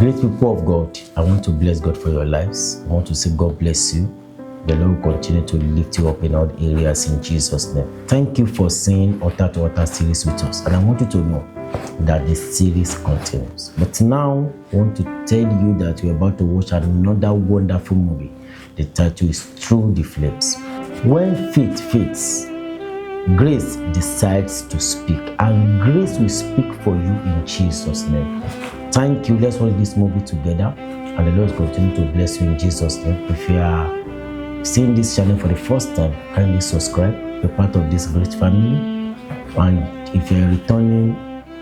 Great people of God, I want to bless God for your lives. I want to say God bless you. The Lord will continue to lift you up in all areas in Jesus' name. Thank you for seeing Altar to Altar series with us. And I want you to know that the series continues. But now, I want to tell you that we're about to watch another wonderful movie. The title is Through the Flames. When faith fits, grace decides to speak. And grace will speak for you in Jesus' name. Thank you. Let's watch this movie together. And the Lord will continue to bless you in Jesus' name. If you are seeing this channel for the first time, kindly subscribe. Be part of this great family. And if you're returning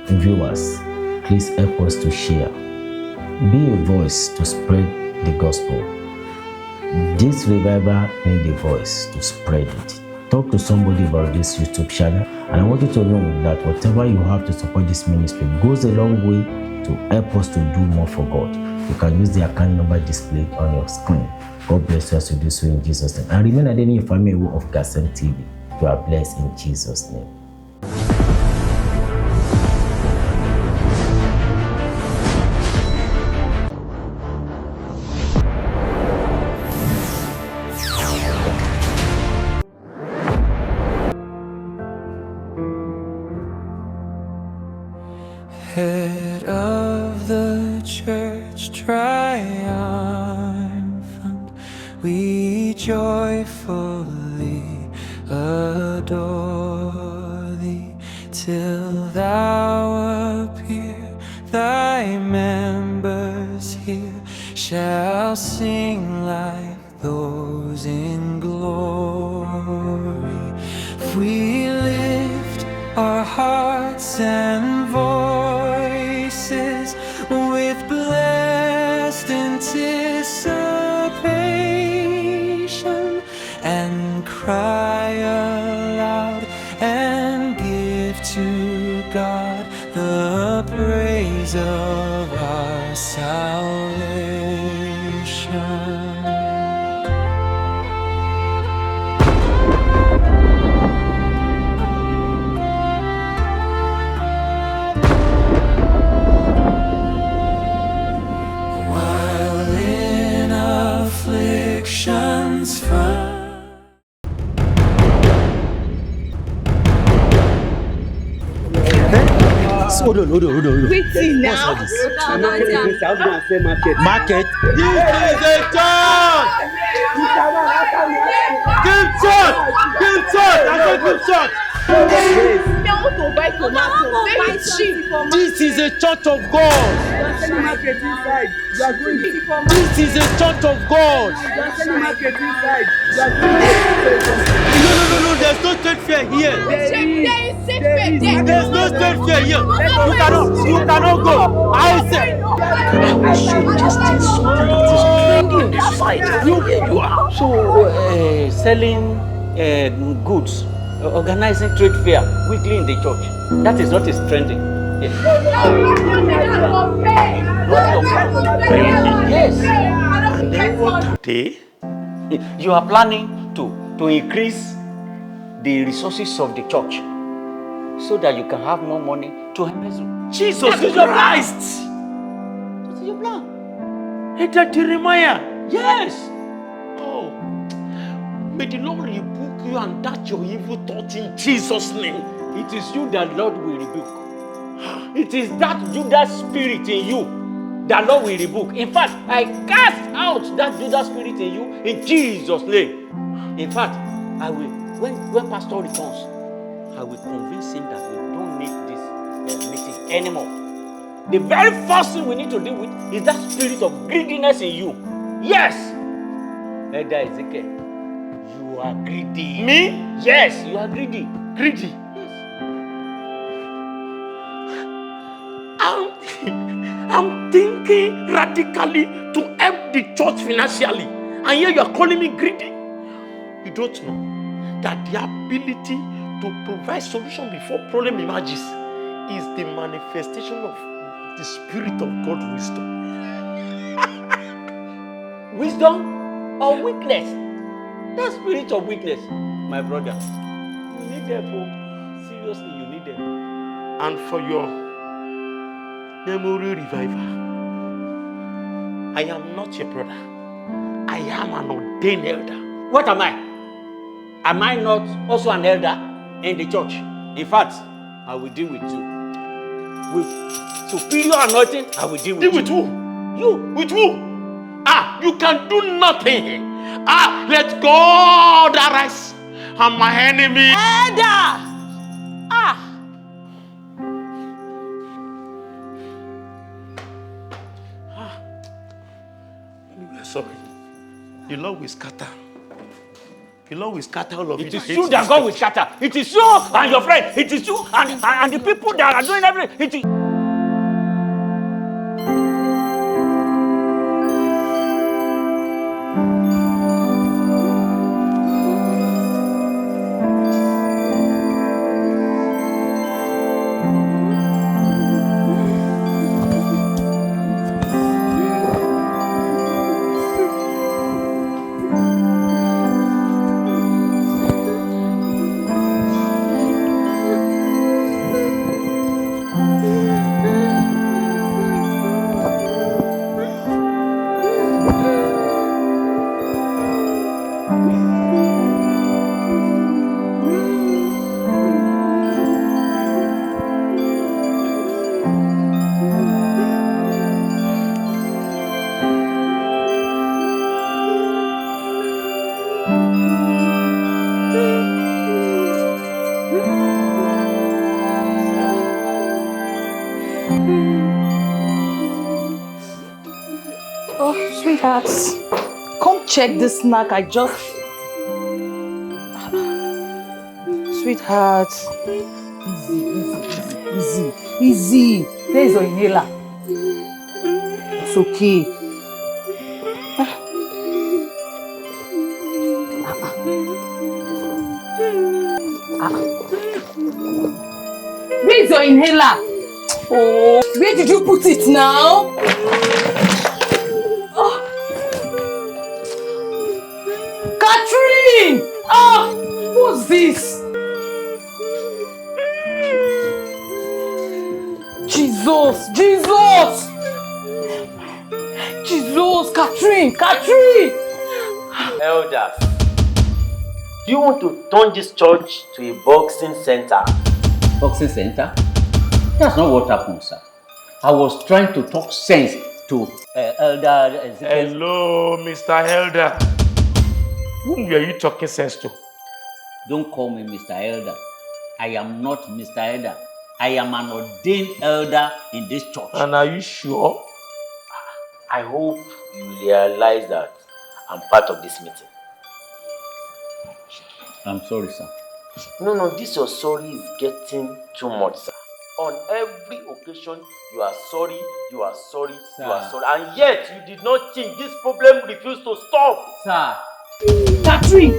viewers, please help us to share. Be a voice to spread the gospel. This revival needs a voice to spread it. Talk to somebody about this YouTube channel. And I want you to know that whatever you have to support this ministry goes a long way to help us to do more for God. You can use the account number displayed on your screen. God bless you as you do so in Jesus' name. And remain Adeniyi Famewo of GACEM TV. You are blessed in Jesus' name. Head of the church triumphant, we joyfully adore thee, till thou appear. Thy members here shall sing like those in glory. If we lift our hearts and voices with blessed anticipation, and cry aloud and give to God the praise of our salvation. Hold on. Waiting now. Market. This is a church! Give church! Give church! I said give church! I want to buy tomatoes. Very cheap. This is a church of God. This is a church of God. No, there's no trade fair here. There's no trade fair here. You cannot go. I say. I suggested something that is trendy in the society. And here you are. So, selling goods, organizing trade fair weekly in the church. That is what is trending. Yes. Yes. And then what today? You are planning to increase the resources of the church so that you can have more money to embezzle. Jesus is your Christ. What is your plan? It's a Jeremiah. Yes. Oh, may the Lord rebuke you and that your evil thought in Jesus' name. It is you that Lord will rebuke. It is that Judas spirit in you that Lord will rebuke. In fact, I cast out that Judas spirit in you in Jesus' name. In fact, I will, when Pastor returns, I will convince him that we don't need this meeting anymore. The very first thing we need to deal with is that spirit of greediness in you. Yes. Elder Ezekiel, you are greedy. Me? Yes, you are greedy. Greedy. I'm thinking radically to help the church financially. And here you are calling me greedy. You don't know that the ability to provide solution before problem emerges is the manifestation of the Spirit of God wisdom. Wisdom or weakness? That spirit of weakness, my brother. You need them, oh. Seriously, you need them. And for your memory revival, I am not your brother. I am an ordained elder. What am I? Am I not also an elder in the church? In fact, I will deal with you. With superior anointing, I will deal with Deal you. with who? You. With who? You can do nothing. Let God arise. And my enemy. Elder! Sorry. The Lord will scatter. The Lord will scatter all of it. It is you that God will scatter. It is you and your friend. It is you and the people that are doing everything. It is. Sweetheart, come check this snack I just... Sweetheart. Easy. There is your inhaler. It's okay. Where is your inhaler? Oh, where did you put it now? Catherine! What's this? Jesus! Catherine! Elders, do you want to turn this church to a boxing center? Boxing center? That's not what happened, sir. I was trying to talk sense to Elder Ezekiel. Hello, Mr. Elder. Whom were you talking sense to? Don't call me Mr. Elder. I am not Mr. Elder. I am an ordained elder in this church. And are you sure? I hope you realize that I'm part of this meeting. I'm sorry, sir. No, this your sorry is getting too much, sir. On every occasion, you are sorry, sir. And yet, you did not change. This problem refused to stop. Sir. Catherine!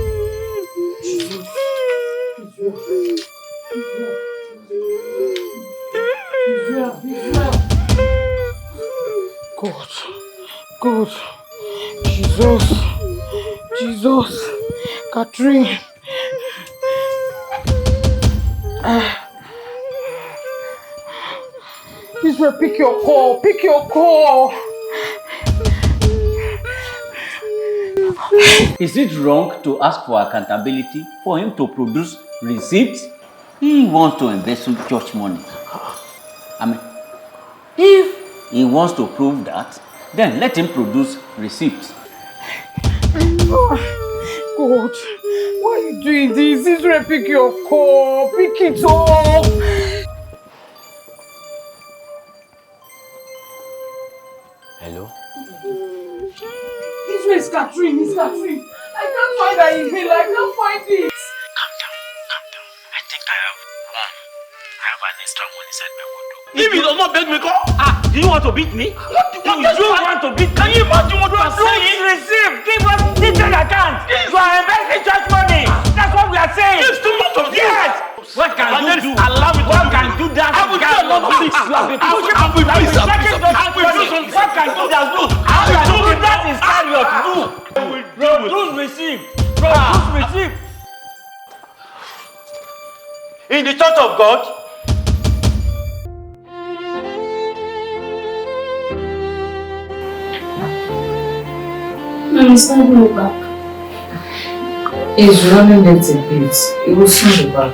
God. Jesus. Catherine. Israel, pick your call. Is it wrong to ask for accountability for him to produce receipts? He wants to embezzle church money. I mean, if he wants to prove that, then let him produce receipts. God, why are you doing this? Israel, pick your call. Pick it up. Hello? Israel, it's Catherine. I can't find her email. I can't find it. Calm down. I think I have one. I have an extra one inside my wardrobe. If you do not beg me, go. Do you want to beat me? What Do you want to beat me? Can you imagine what you are saying? Receive. Give us detailed account. You are embezzling church money. That's what we are saying. It's too much of this. Yes. What can you do? Allow me to What do can this. do that? I will do a lot of things. You have been pushing. I will You have been do something. checking those I will do money. something. What can you that do? How can you do that is Iscariot do? Produce receipt. Produce receipt. In the church of God, He's not going back. He's running late a bit. He will soon be back.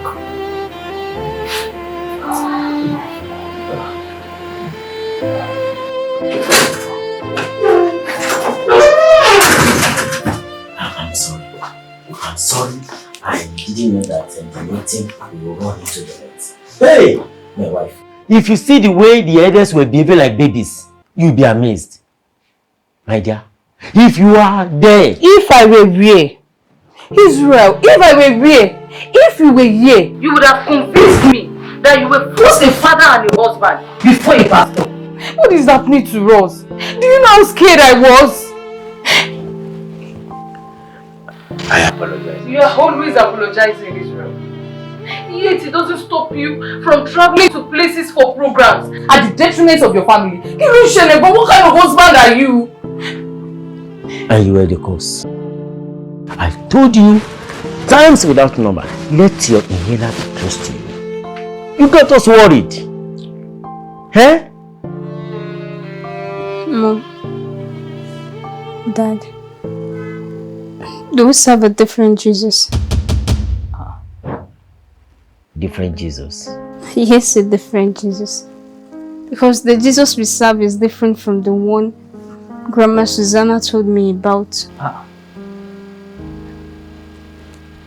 I'm sorry. I'm sorry. I didn't know that the meeting will run into the net. Hey! My wife. If you see the way the elders were behaving like babies, you'll be amazed. My dear, if you are there. If I were here, Israel, if I were here, if you were here, you would have convinced me that you were first a father and a husband before a pastor. What is happening to us? Do you know how scared I was? I apologize. You are always apologizing, Israel. Yet it doesn't stop you from traveling to places for programs at the detriment of your family. But what kind of husband are you? And you were the cause. I've told you times without number, let your inhaler be close to you. You got us worried. Eh? Mom, Dad, do we serve a different Jesus? Different Jesus. Yes, a different Jesus. Because the Jesus we serve is different from the one Grandma Susanna told me about.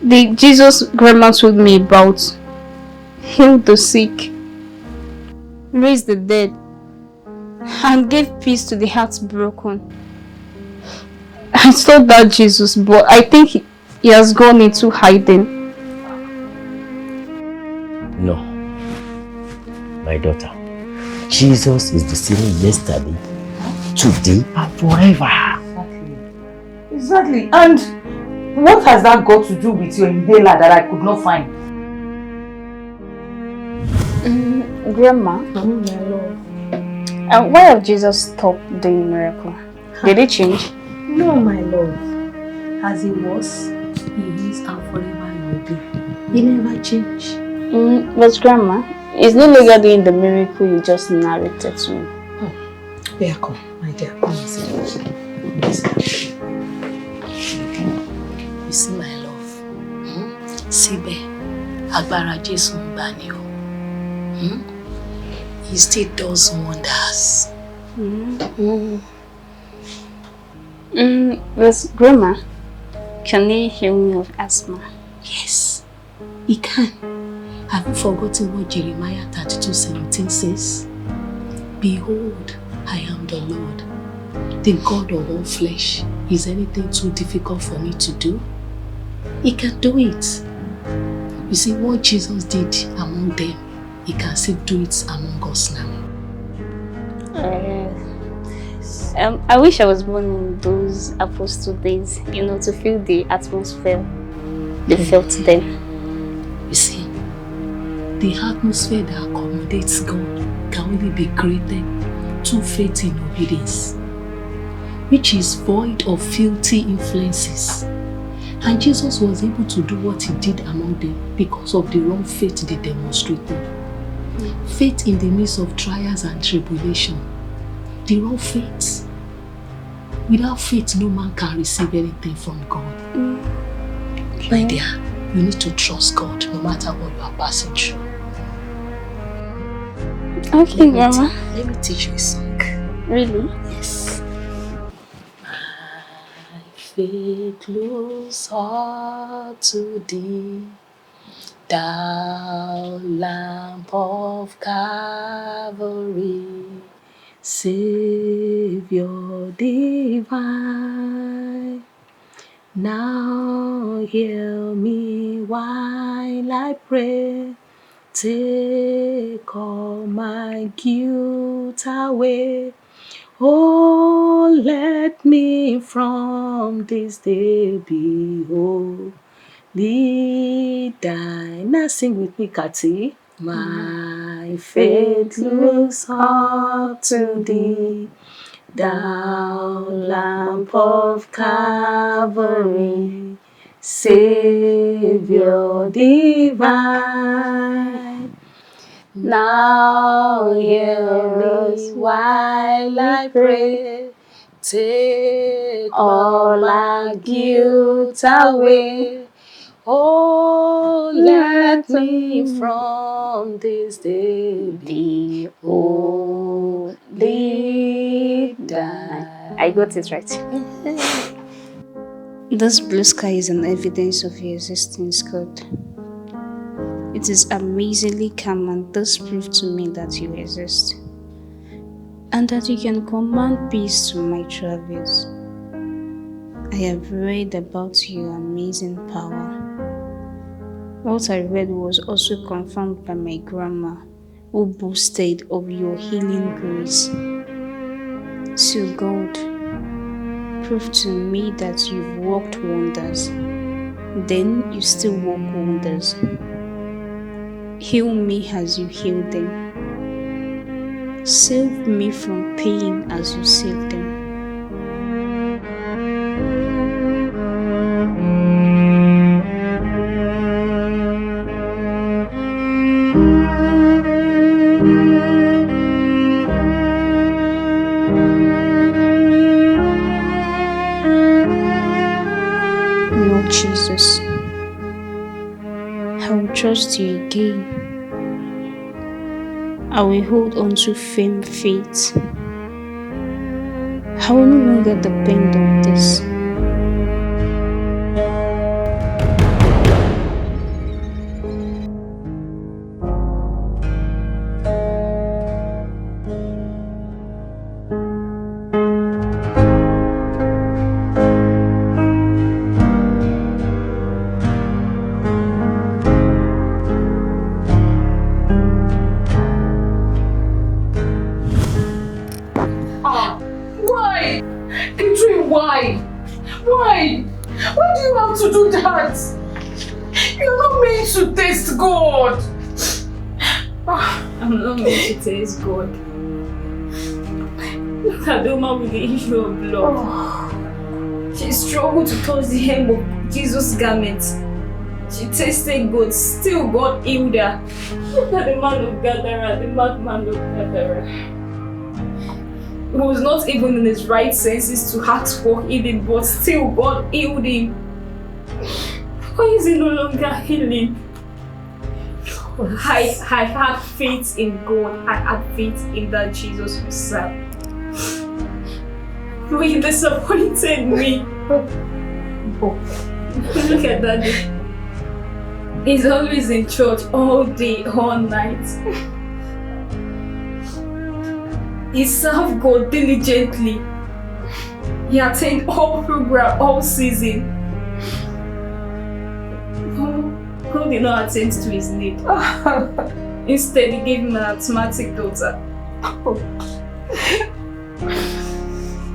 The Jesus Grandma told me about healed the sick, raised the dead, and gave peace to the hearts broken. I saw that Jesus, but I think he has gone into hiding. No. My daughter, Jesus is the same yesterday, today, and forever. Exactly. And what has that got to do with your inhaler that I could not find? Grandma, My love. why have Jesus stopped doing miracle? Did he change? No, my love. As he was, he is and forever he will be. He never changed. But Grandma, he's no longer doing the miracle you just narrated to me. Where come, my dear? Come and sit down. You see, my love. Síbẹ̀, agbára Jésù ń gbà ni o. He still does wonders. But Grandma, can he heal me of asthma? Yes, he can. Have you forgotten what Jeremiah 32:17 says? Behold, I am the Lord, the God of all flesh. Is anything too difficult for me to do? He can do it. You see, what Jesus did among them, he can still do it among us now. I wish I was born in those apostle days, to feel the atmosphere they felt then. You see, the atmosphere that accommodates God can only be created through faith in obedience, which is void of filthy influences. And Jesus was able to do what he did among them because of the wrong faith they demonstrated. Faith in the midst of trials and tribulation. The wrong faith. Without faith, no man can receive anything from God. My dear, you need to trust God no matter what you are passing through. Okay, Grandma. Let me teach you a song. Really? Yes. My faith looks hard to thee, thou Lamb of Calvary, Savior divine. Now hear me while I pray. Take all my guilt away. Oh, let me from this day be holy thine. Now sing with me, Kati. My faith looks up to thee, thou Lamb of Calvary, Savior divine. Now hear me while I pray. Take all my guilt away. Oh, let me from this day be holy. I got it right. This blue sky is an evidence of your existence, God. It is amazingly calm, and this proves to me that you exist, and that you can command peace to my travels. I have read about your amazing power. What I read was also confirmed by my grandma, who boasted of your healing grace. So God, prove to me that you've worked wonders, then you still work wonders. Heal me as you heal them. Save me from pain as you save them. Lord Jesus, I will trust you again. I will hold on to firm faith. I will no longer depend on this. Why? Catherine, why? Why? Why do you have to do that? You're not meant to taste God. I'm not meant to taste God. Look at the woman with the issue of blood. She struggled to touch the hem of Jesus' garment. She tasted good, still God healed her. Look at the man of Gadara, the madman of Gadara. He was not even in his right senses to ask for healing, but still God healed him. Why is he no longer healing? I had faith in God. I had faith in that Jesus you serve. But he disappointed me. Look at that. He's always in church all day, all night. He served God diligently. He attended all programs, all season. God did not attend to his need. Instead, he gave him an asthmatic daughter.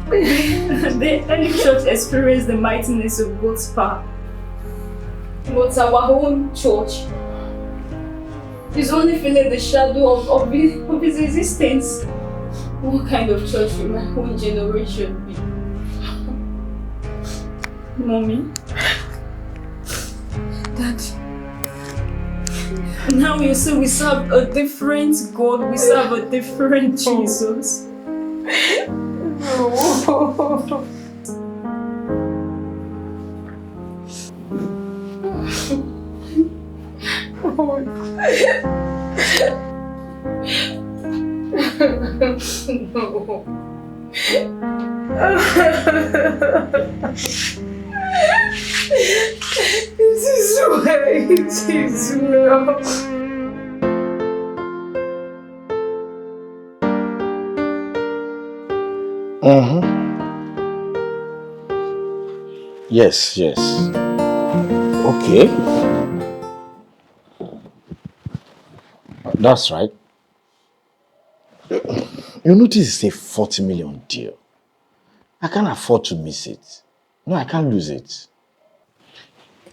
The early church experienced the mightiness of God's power. But our own church is only feeling the shadow of his existence. What kind of church will my own generation be? Mommy? Dad? Now you see we serve a different God, we serve a different Jesus. No. This is why it is well. Yes. Okay. That's right. You notice it's a 40 million deal. I can't afford to miss it. No, I can't lose it.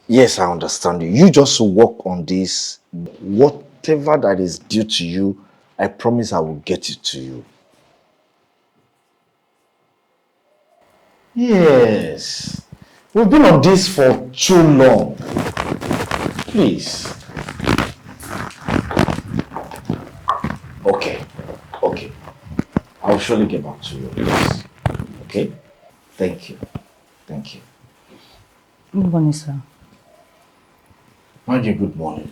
Yes, I understand you. You just work on this. Whatever that is due to you, I promise I will get it to you. Yes. We've been on this for too long. Please. Okay. I'll surely get back to you. Yes. Okay? Thank you. Thank you. Good morning, sir. Maggie, good morning.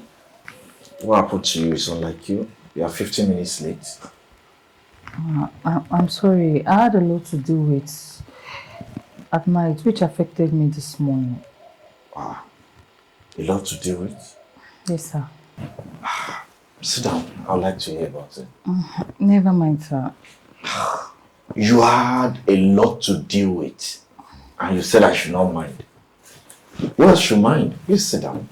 What happened to you is unlike you. You are 15 minutes late. I'm sorry. I had a lot to do with at night, which affected me this morning. A lot to deal with? Yes, sir. Sit down. I would like to hear about it. Never mind, sir. You had a lot to deal with, and you said I should not mind. You else should mind. Please sit down.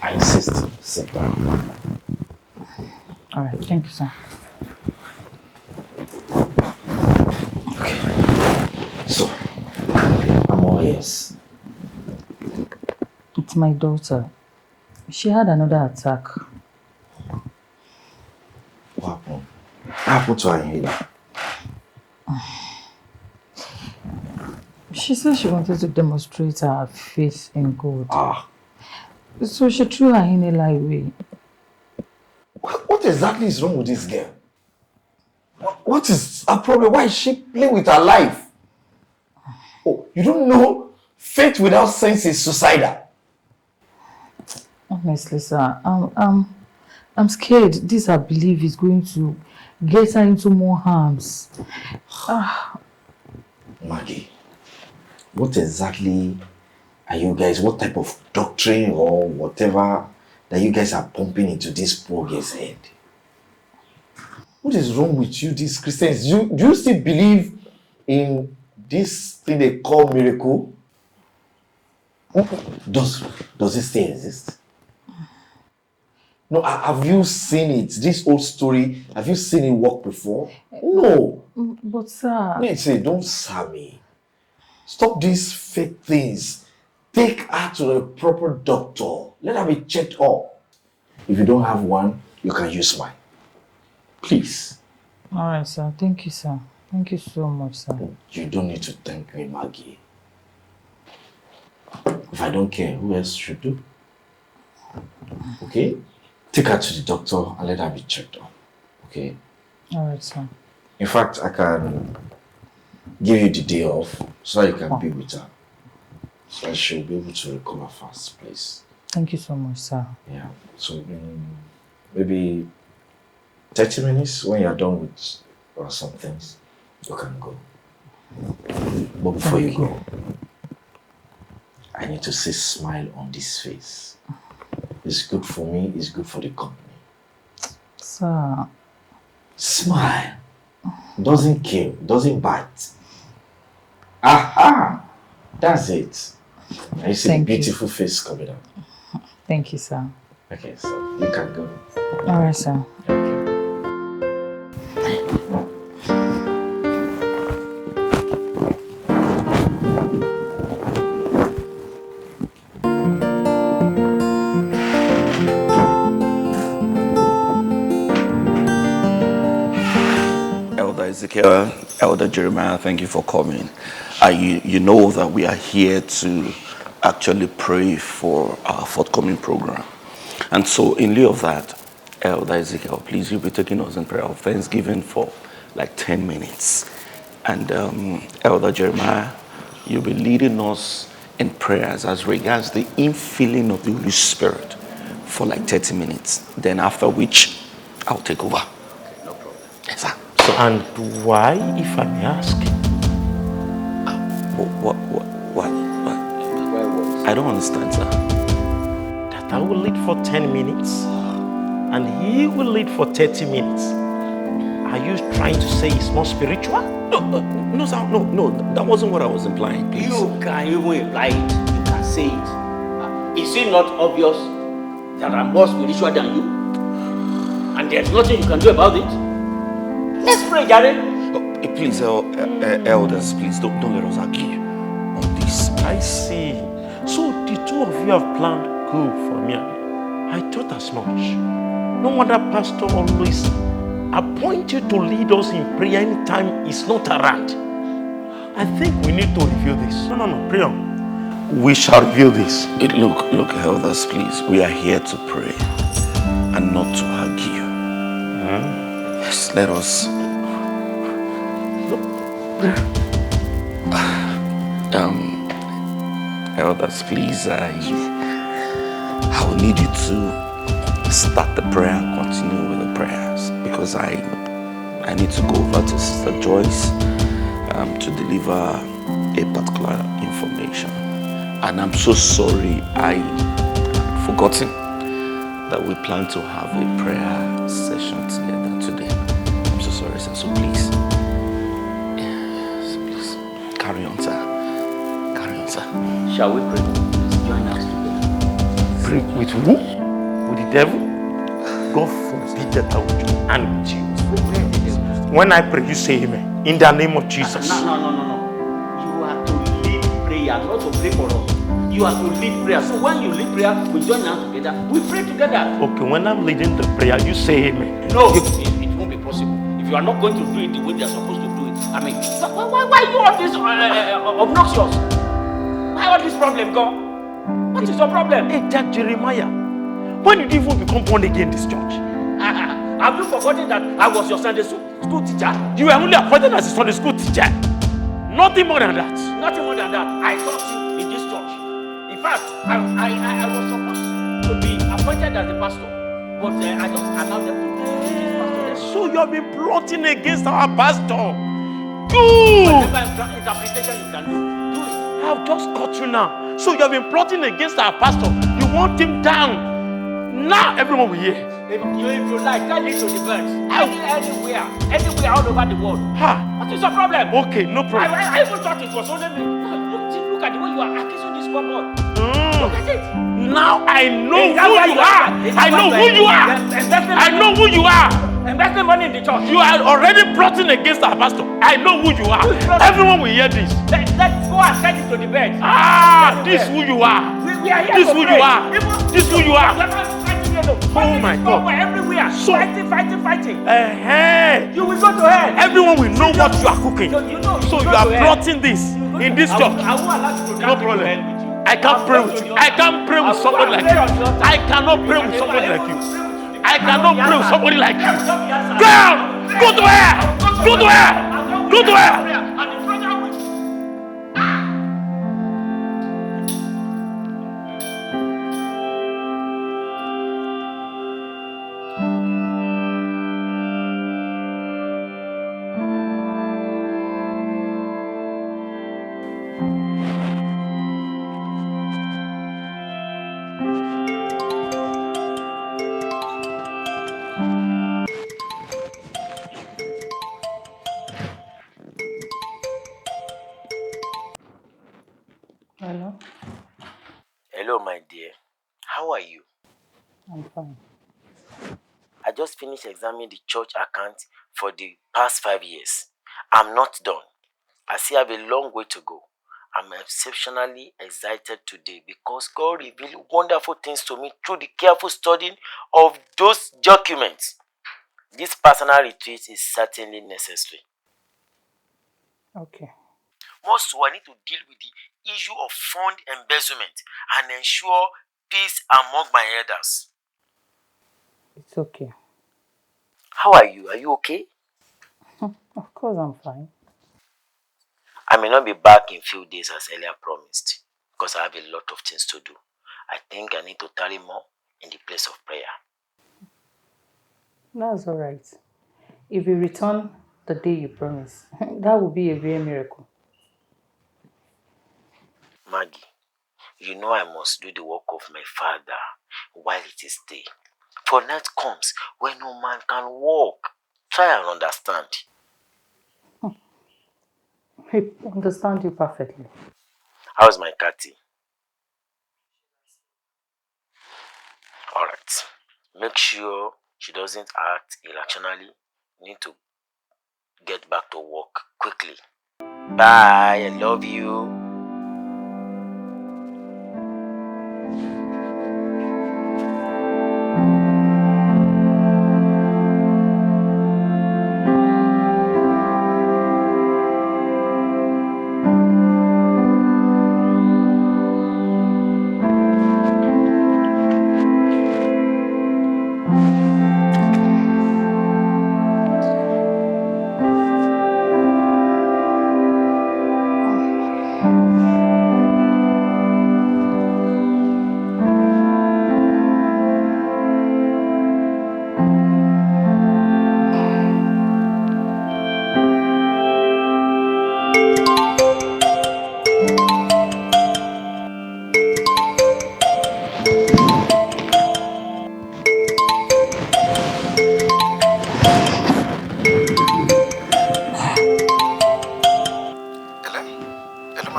I insist. Sit down. All right. Thank you, sir. So, I'm all ears. It's my daughter. She had another attack. What happened? What happened to her in here? She said she wanted to demonstrate her faith in God. So she threw her inhaler away. What exactly is wrong with this girl? What is her problem? Why is she playing with her life? Oh, you don't know faith without sense is suicidal. Honestly, sir, I'm scared this, I believe, is going to get her into more harms. Maggie, what exactly are you guys, what type of doctrine or whatever that you guys are pumping into this poor girl's head? What is wrong with you, these Christians? Do you still believe in this thing they call miracle? Does it still exist? No, have you seen it? This old story, have you seen it work before? No. But sir... Wait, say, don't sir me. Stop these fake things. Take her to a proper doctor. Let her be checked up. If you don't have one, you can use mine. Please. All right, sir. Thank you, sir. Thank you so much, sir. You don't need to thank me, Maggie. If I don't care, who else should do? Okay? Take her to the doctor and let her be checked up. Okay? All right, sir. In fact, I can give you the day off so you can be with her. So she'll be able to recover fast, please. Thank you so much, sir. Yeah. So maybe 30 minutes when you're done with some things, you can go. But before you go, I need to see a smile on this face. It's good for me, it's good for the company. Sir. Smile. Doesn't kill, doesn't bite. Aha! That's it. I see a beautiful face coming out. Thank you, sir. Okay, so you can go. All right, sir. Elder Ezekiel, Elder Jeremiah, thank you for coming. You know that we are here to actually pray for our forthcoming program. And so in lieu of that, Elder Ezekiel, please, you'll be taking us in prayer of thanksgiving for like 10 minutes. And Elder Jeremiah, you'll be leading us in prayers as regards the infilling of the Holy Spirit for like 30 minutes. Then after which, I'll take over. No problem. Yes, sir. So, and why, if I may ask? What? I don't understand, sir. That I will lead for 10 minutes and he will lead for 30 minutes. Are you trying to say it's more spiritual? No, sir. No, that wasn't what I was implying, please. You can even imply it. You can say it. Is it not obvious that I'm more spiritual than you? And there's nothing you can do about it? Let's pray, Gary. Please, elders, please don't let us argue on this. I see. So the two of you have planned good for me. I thought as much. No wonder Pastor always appoint you to lead us in prayer anytime he's not around. I think we need to review this. No, pray on. We shall review this. Look, elders, please. We are here to pray and not to argue. Yes, let us. Elders, please, I will need you to start the prayer, continue with the prayers, because I need to go over to Sister Joyce to deliver a particular information. And I'm so sorry, I forgotten that we plan to have a prayer session together today. I'm so sorry, sir. So please, yes, please carry on, sir. Carry on, sir. Shall we pray? Please join us together. Pray with who? With the devil? God forbid that I will join with you. When I pray, you say amen. In the name of Jesus. No. You are to lead prayer, not to pray for us. You are to lead prayer. So when you lead prayer, we join hands together. We pray together. Okay, when I'm leading the prayer, you say amen. No, it won't be possible. If you are not going to do it the way they are supposed to do it, I mean, why you all this obnoxious? Why all this problem, God? What is your problem? Hey, Jack Jeremiah, when did you even become born again in this church? Have you forgotten that I was your Sunday school teacher? You were only appointed as a Sunday school teacher. Nothing more than that. Nothing more than that. I taught you in this church. In fact, I was supposed to be appointed as a pastor, but I just allowed them to be pastor. So you have been plotting against our pastor. Good. Whatever interpretation you can do it. I've just caught you now. So you have been plotting against our pastor. You want him down. Now everyone will hear. If you like, tell it to the birds. Anywhere, all over the world. What is your problem? Okay, no problem. I even thought it was only me. Look at the way you are accusing this poor boy. Look at it. Now I know who you are. I know who you are. I know who you are. Investing money in the church. You are already plotting against our pastor. I know who you are. Everyone will hear this. Let's go and send it to the birds. This is who you are. We are here this to who pray. you are. This is who you are. Oh my God. Everywhere. So, fighting. You will go to hell. Everyone will know what you are cooking. So you are plotting this in this church. I won't allow you to no problem. I can't pray with you. I can't pray with somebody like you. I cannot pray with somebody like you. I cannot pray with somebody like you. Go to hell. Go to hell. Go to hell. Hello? Hello, my dear. How are you? I'm fine. I just finished examining the church account for the past 5 years. I'm not done. I still have a long way to go. I'm exceptionally excited today because God revealed wonderful things to me through the careful studying of those documents. This personal retreat is certainly necessary. Okay. Most I need to deal with the issue of fund embezzlement and ensure peace among my elders. It's okay. How are you? Are you okay? Of course I'm fine. I may not be back in few days as earlier promised because I have a lot of things to do. I think I need to tarry more in the place of prayer. That's all right. If you return the day you promised, that would be a real miracle. Maggie, you know I must do the work of my Father while it is day. For night comes when no man can walk. Try and understand. I understand you perfectly. How's my catty? Alright. Make sure she doesn't act irrationally. You need to get back to work quickly. Bye. I love you.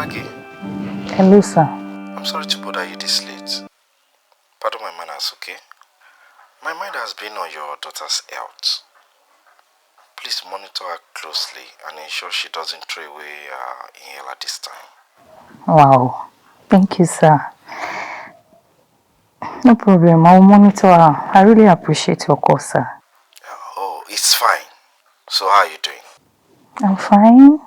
Maggie. Hello, sir. I'm sorry to bother you this late. Pardon my manners, okay? My mind has been on your daughter's health. Please monitor her closely and ensure she doesn't throw away her inhaler this time. Wow. Thank you, sir. No problem. I'll monitor her. I really appreciate your call, sir. Oh, it's fine. So how are you doing? I'm fine.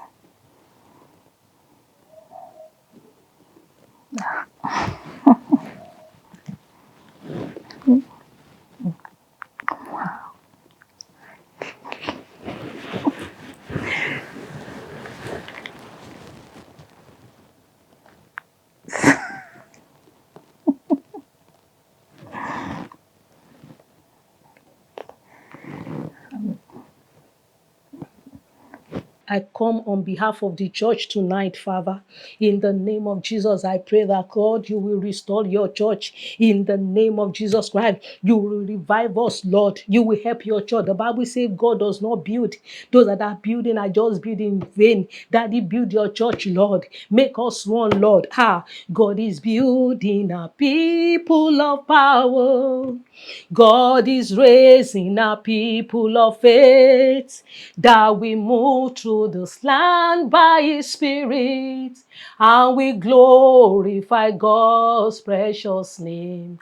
I come on behalf of the church tonight, Father. In the name of Jesus, I pray that God, you will restore your church. In the name of Jesus Christ, you will revive us, Lord. You will help your church. The Bible says God does not build. Those that are building are just building in vain. Daddy, build your church, Lord. Make us one, Lord. God is building a people of power. God is raising a people of faith that we move through this land by His Spirit and we glorify God's precious name.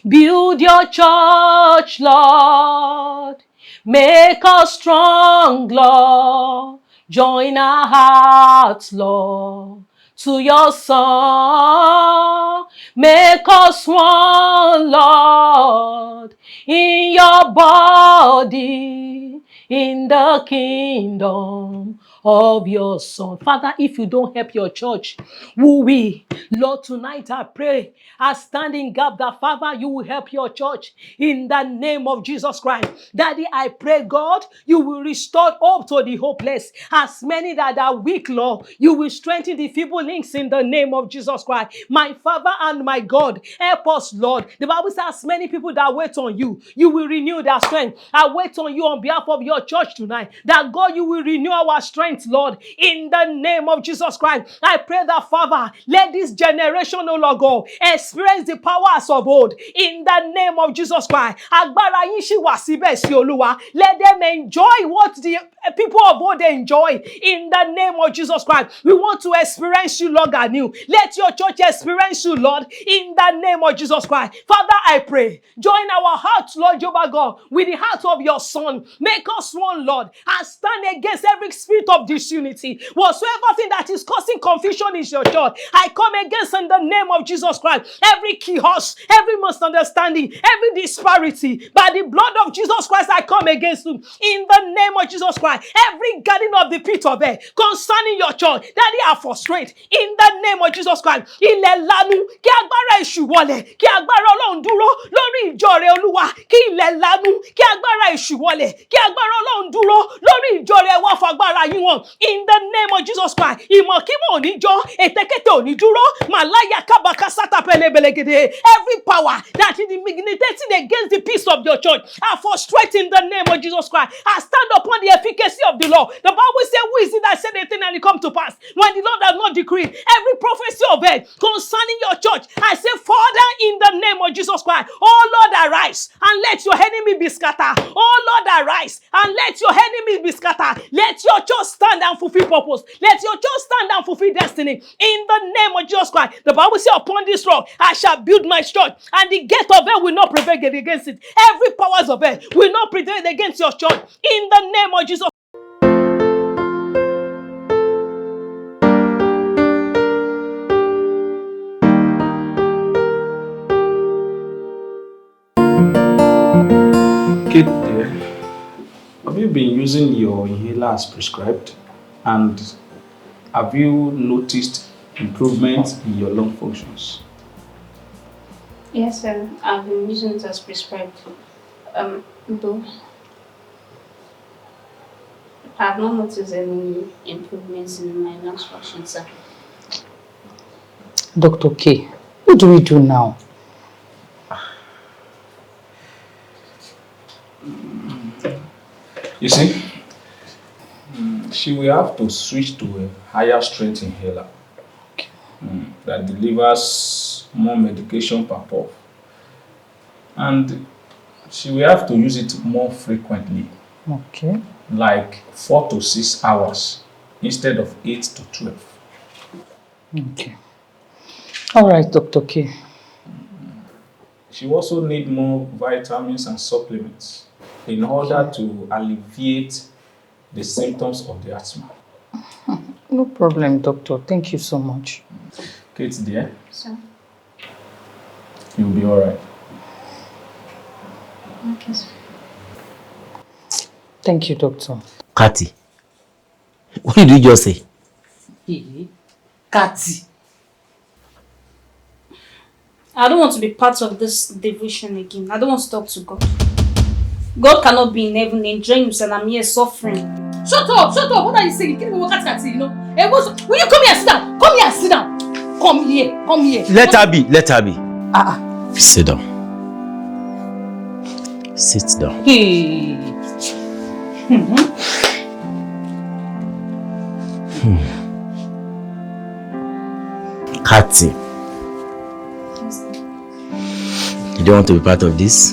Build your church, Lord. Make us strong, Lord. Join our hearts, Lord, to your song. Make us one, Lord, in your body, in the kingdom of your Son. Father, if you don't help your church, who will? Lord, tonight I pray, I stand in gap that, Father, you will help your church in the name of Jesus Christ. Daddy, I pray, God, you will restore hope to the hopeless. As many that are weak, Lord, you will strengthen the feeble links in the name of Jesus Christ. My Father and my God, help us, Lord. The Bible says, as many people that wait on you, you will renew their strength. I wait on you on behalf of your church tonight, that God, you will renew our strength, Lord, in the name of Jesus Christ. I pray that, Father, let this generation, oh Lord God, experience the powers of old, in the name of Jesus Christ. Agbára yín ṣì wà síbẹ̀ sí Olúwa. Let them enjoy what the people of old enjoy, in the name of Jesus Christ. We want to experience you, Lord, anew. Let your church experience you, Lord, in the name of Jesus Christ. Father, I pray, join our hearts, Lord Jehovah God, with the heart of your Son. Make us one, Lord, and stand against every spirit of disunity. Whatsoever thing that is causing confusion in your church, I come against in the name of Jesus Christ. Every chaos, every misunderstanding, every disparity, by the blood of Jesus Christ, I come against you. In the name of Jesus Christ, every guardian of the pit of hell concerning your church, that they are frustrated. In the name of Jesus Christ, ilẹ̀ lanu, kí agbára èṣù wọlẹ̀, kí agbára Ọlọ́run dúró lórí ìjọ rẹ̀ Olúwa, kí ilẹ̀ lanu, kí agbára èṣù wọlẹ̀, kí agbára Ọlọ́run dúró lórí ìjọ rẹ̀ wá fagbára yín wọn. In the name of Jesus Christ, ìmọ̀kímọ̀ ò ní jọ́, ètekéte ò ní dúró, màláyà kábàkásátà pẹlẹbẹlẹgẹdẹ. Every power that is militating against the peace of your church, I frustrate in the name of Jesus Christ. I stand upon the efficacy of the law. The Bible says, who is it that said a thing and it come to pass when the Lord has not decreed? Every prophecy of it concerning your church, I say, Father, in the name of Jesus Christ, oh Lord, arise and let your enemy be scattered. Oh Lord, arise and let your enemies be scattered. Let your church stand and fulfill purpose. Let your church stand and fulfill destiny. In the name of Jesus Christ, the Bible says, upon this rock I shall build my church, and the gate of hell will not prevail against it. Every powers of hell will not prevail against your church. In the name of Jesus. Kate, dear, have you been using your inhaler as prescribed? And have you noticed improvement in your lung functions? Yes, sir. I've been using it as prescribed. Though I have not noticed any improvements in my lung function, sir. Dr. K, what do we do now? You see, she will have to switch to a higher strength inhaler that delivers more medication per puff. And she will have to use it more frequently. Okay. Like 4 to 6 hours instead of 8 to 12. Okay. All right, Dr. K. She also need more vitamins and supplements in order to alleviate the symptoms of the asthma. No problem, doctor. Thank you so much. Kate, dear. Sir. You'll be all right. Okay, sir. Thank you, doctor. Kati, what did you just say? Kati. I don't want to be part of this devotion again. I don't want to talk to God. God cannot be in heaven enjoying himself and I'm here suffering. Shut up, shut up. What are you saying? You Kati, you know? Hey, will you come here and sit down? Come here and sit down. Come here, come here. Let her be, let her be. Sit down. Sit down. Hey. Kati, you don't want to be part of this?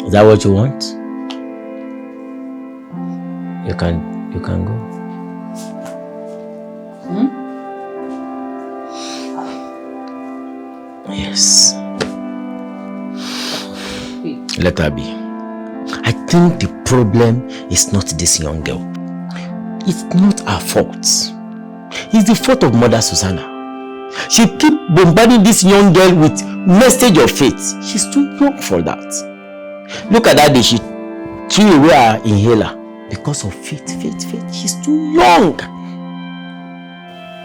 Is that what you want? You can go. Yes. Let her be. I think the problem is not this young girl. It's not her fault. It's the fault of Mother Susanna. She keep bombarding this young girl with message of faith. She's too young for that. Look at that day, she threw away her inhaler because of faith. She's too young.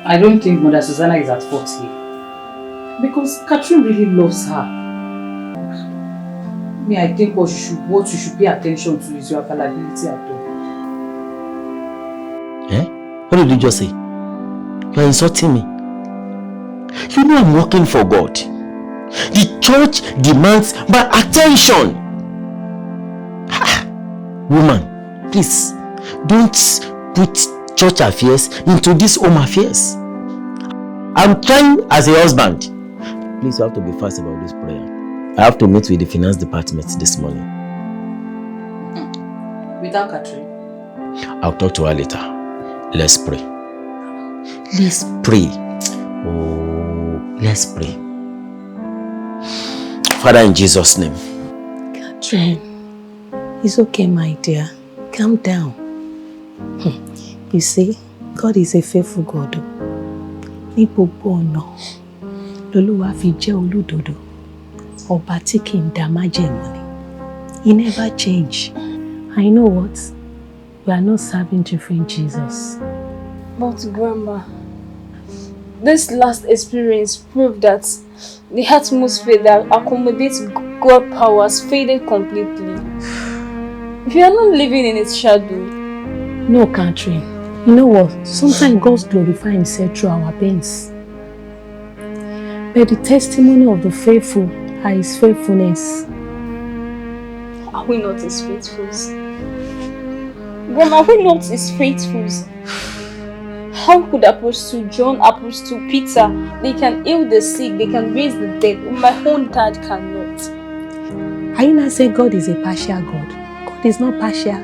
I don't think Mother Susanna is at fault here. Because Catherine really loves her. Me, I think what you should pay attention to is your availability at home. What did you just say? You are insulting me. You know I'm working for God. The church demands my attention. Woman, please, don't put church affairs into these home affairs. I'm trying as a husband. Please, you have to be fast about this prayer. I have to meet with the finance department this morning. Without Catherine? I'll talk to her later. Let's pray. Let's pray. Oh, let's pray. Father, in Jesus' name. Catherine, it's okay, my dear. Calm down. You see, God is a faithful God. Ní gbogbo ọ̀nà l'Olúwa fi jẹ́ olódodo. Ọba tí kì í dá májẹ̀mú ni. He never change. I know what? We are not serving different Jesus. But Grandma, this last experience proved that the atmosphere that accommodates God power has faded completely. We are not living in its shadow. No, Catherine. You know what? Sometimes God glorifies himself through our pains. But the testimony of the faithful are his faithfulness. Are we not his faithfuls? Grandma, are we not his faithfuls? How could Apostle John, Apostle Peter, they can heal the sick, they can raise the dead, my own dad cannot? Are you not saying God is a partial God? God is not partial.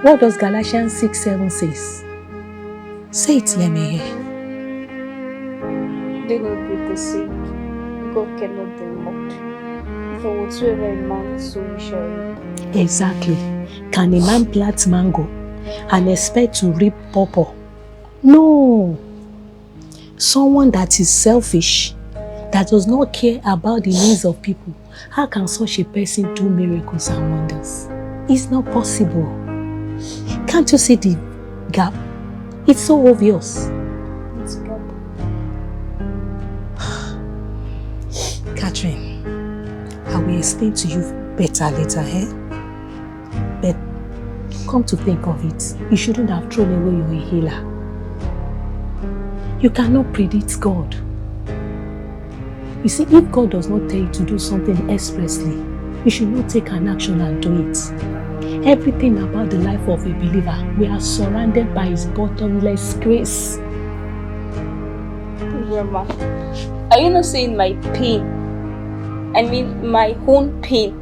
What does Galatians 6:7 says? Say it, let me hear. They will break the sick. God cannot be mocked. For whatsoever a man sows, he shall reap. Exactly. Can a man plant mango and expect to reap pawpaw? No. Someone that is selfish, that does not care about the needs of people, how can such a person do miracles and wonders? It's not possible. Can't you see the gap? It's so obvious. It's God. Catherine, I will explain to you better later, eh? But come to think of it, you shouldn't have thrown away your inhaler. You cannot predict God. You see, if God does not tell you to do something expressly, you should not take an action and do it. Everything about the life of a believer, we are surrounded by his bottomless grace. Grandma, are you not saying my pain? I mean my own pain.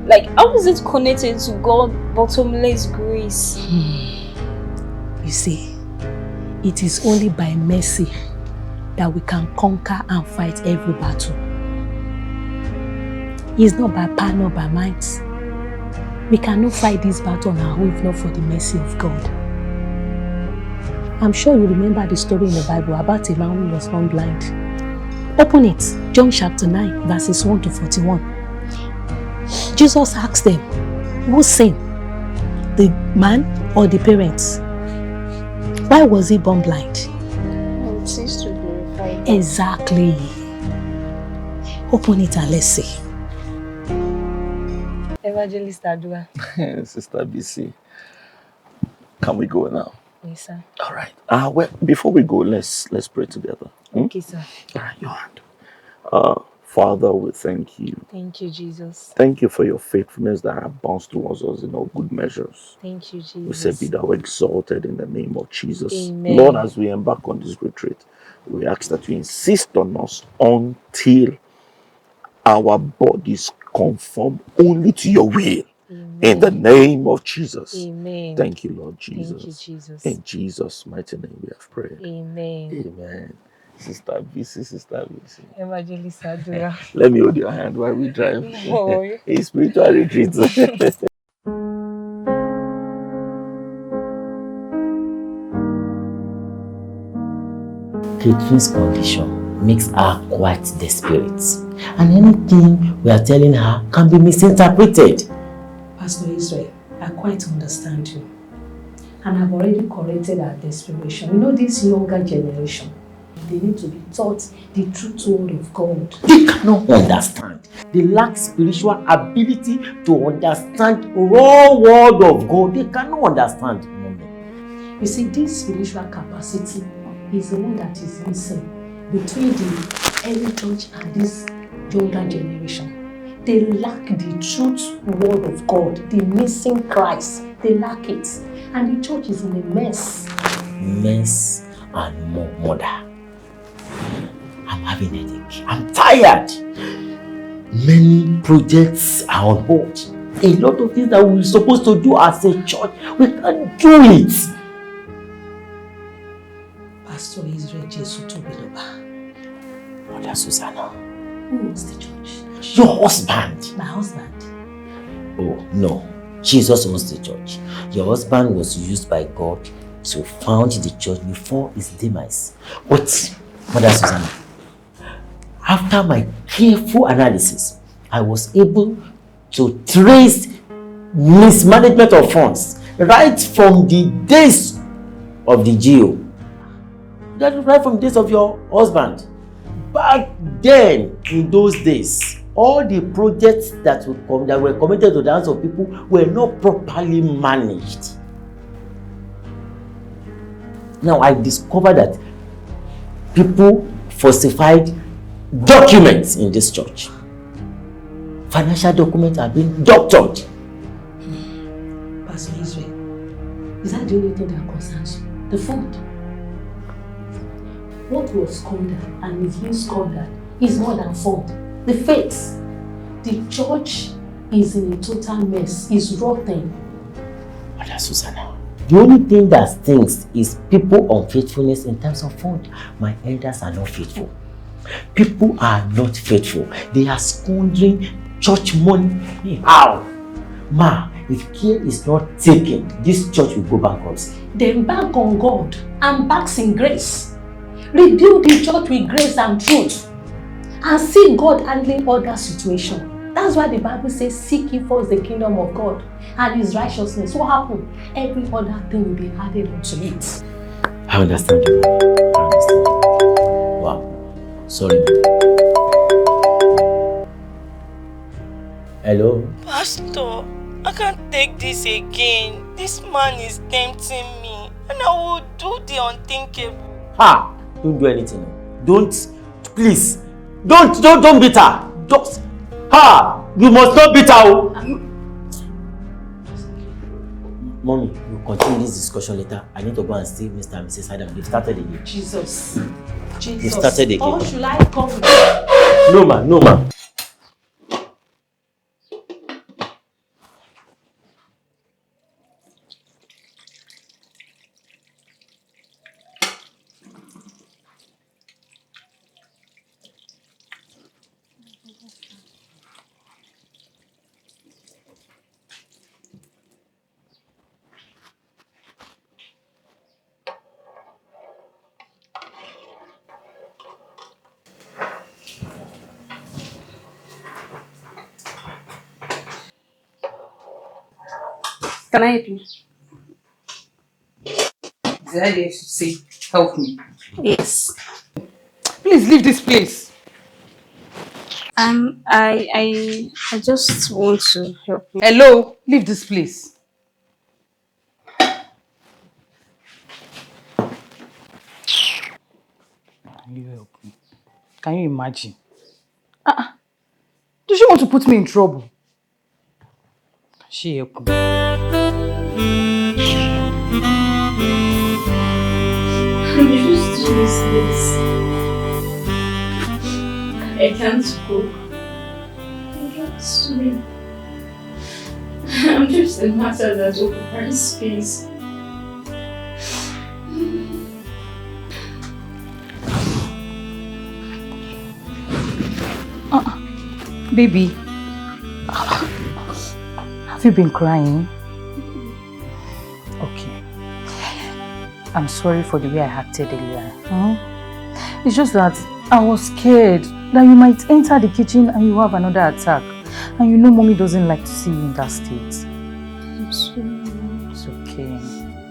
Like, how is it connected to God's bottomless grace? You see, it is only by mercy that we can conquer and fight every battle. It's not by power, not by might. We cannot fight this battle on our own if not for the mercy of God. I'm sure you remember the story in the Bible about a man who was born blind. Open it, John chapter 9, verses 1 to 41. Jesus asked them, who sinned, the man or the parents? Why was he born blind? It seems to glorify God. Exactly. Open it and let's see. Evangelist Adua. Sister BC, can we go now? Yes, sir. All right. Well, before we go, let's pray together. Okay, sir. All right, your hand. Father, we thank you. Thank you, Jesus. Thank you for your faithfulness that abounds towards us in all good measures. Thank you, Jesus. We say, be thou exalted in the name of Jesus. Amen. Lord, as we embark on this retreat, we ask that you insist on us until our bodies conform only to your will. Amen. In the name of Jesus. Amen. Thank you, Lord Jesus. Thank you, Jesus. In Jesus' mighty name we have prayed. Amen. Amen. Sister BC. Evangelist Adua. Let me hold your hand while we drive. Oh. A spiritual retreat. Catherine's condition makes her quite desperate, and anything we are telling her can be misinterpreted. Pastor Israel, I quite understand you. And I've already corrected our desperation. You know, this younger generation, they need to be taught the truth word of God. They cannot understand. They lack spiritual ability to understand raw word of God. They cannot understand. You see, this spiritual capacity is the one that is missing between the early church and this younger generation. They lack the truth word of God. They're missing Christ. They lack it. And the church is in a mess. Mess and more murder. I'm having a headache. I'm tired. Many projects are on hold. A lot of things that we're supposed to do as a church, we can't do it. Pastor Israel Jesus Tobiloba. Mother Susanna. Who owns the church? Your husband. My husband? Oh, no. Jesus owns the church. Your husband was used by God to found the church before his demise. But, Mother Susanna, after my careful analysis, I was able to trace mismanagement of funds right from the days of the GO. That right from the days of your husband. Back then, in those days, all the projects that were committed to the hands of people were not properly managed. Now I discovered that people falsified documents in this church. Financial documents are being doctored. Pastor Israel, is that the only thing that concerns you? The fund? What was squandered and is being squandered is more than fund. The faith. The church is in a total mess. It's rotten. Mother Susanna, the only thing that stinks is people unfaithfulness in terms of fund. My elders are not faithful. People are not faithful. They are squandering church money. How? Ma, if care is not taken, this church will go bankruptcy. Then bank on God and banks in grace. Rebuild the church with grace and truth. And see God handling other situations. That's why the Bible says, seek ye first the kingdom of God and his righteousness. What happened? Every other thing will be added unto it. I understand you. I understand you. Wow. Sorry. Hello? Pastor, I can't take this again. This man is tempting me and I will do the unthinkable. Ha! Don't do anything. Don't. Please. Don't beat her. Don't. Ha! You must not beat her. Mommy, you continue this discussion later. I need to go and see Mr. and Mrs. Adam. They've started again. Jesus. They've started again. Or should I come with you? No, ma, no, ma. Can I help you? Did I dare to say, help me? Yes. Please leave this place. I just want to help you. Hello, leave this place. Can you help me? Can you imagine? Does she want to put me in trouble? Can she help me? I'm just useless. I can't cook. I can't swim. I'm just a matter that occupies space. Baby, have you been crying? Okay. I'm sorry for the way I acted earlier. It's just that I was scared that you might enter the kitchen and you have another attack. And you know mommy doesn't like to see you in that state. I'm sorry. It's okay.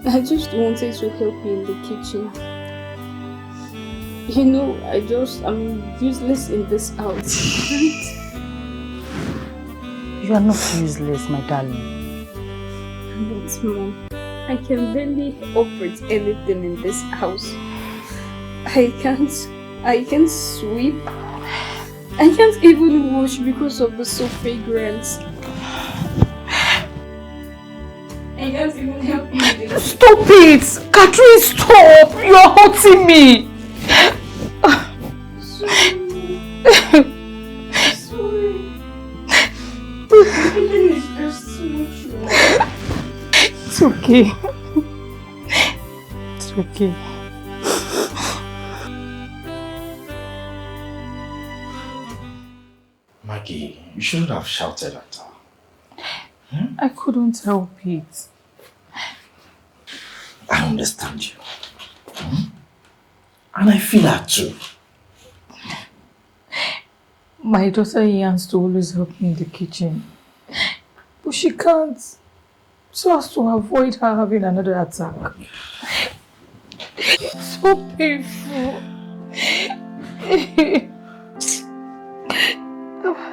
I just wanted to help you in the kitchen. You know, I'm useless in this house. You are not useless, my darling. But Mom, I can barely operate anything in this house. I can't sweep. I can't even wash because of the soap fragrance. I can't even help you with this. Stop it! Catherine, stop! You are hurting me! It's just too much work. It's okay. It's okay. Maggie, you shouldn't have shouted at her. I couldn't help it. I understand you. And I feel her too. My daughter yearns to always help me in the kitchen. But she can't. So as to avoid her having another attack. It's so painful.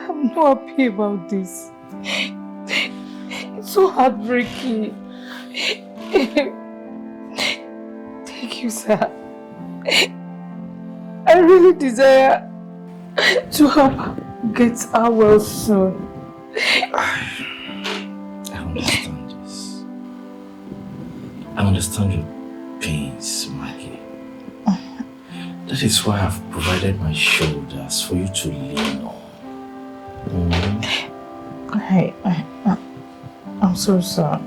I'm not happy about this. It's so heartbreaking. Thank you, sir. I really desire to help get her well soon. I understand this. I understand your pains, Maggie. That is why I've provided my shoulders for you to lean on. I'm so sorry.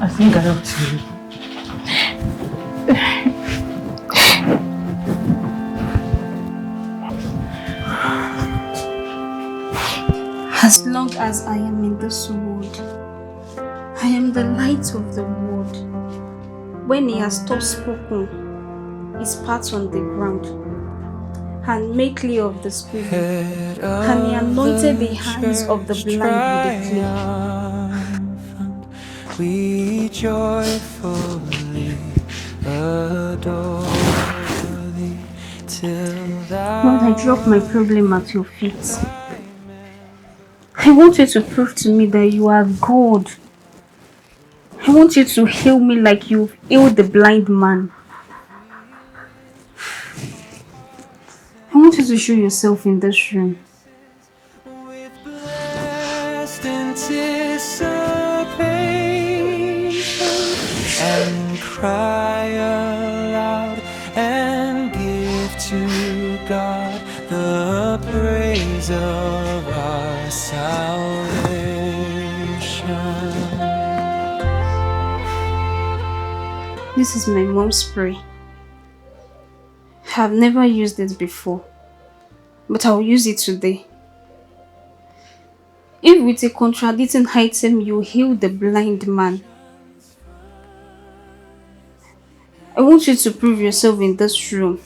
I think I have to leave. As long as I am in this world, I am the light of the world. When he has stopped speaking, he spat on the ground and made clay of the spirit, and he anointed the hands of the blind with the clay. We joyfully adore thee till thou. Lord, I drop my problem at your feet. I want you to prove to me that you are God. I want you to heal me like you healed the blind man. I want you to show yourself in this room. With blessed anticipation, and cry aloud and give to God the praise of our salvation. This is my mom's spray. I've never used it before, but I'll use it today. If with a contradicting item you heal the blind man, I want you to prove yourself in this room.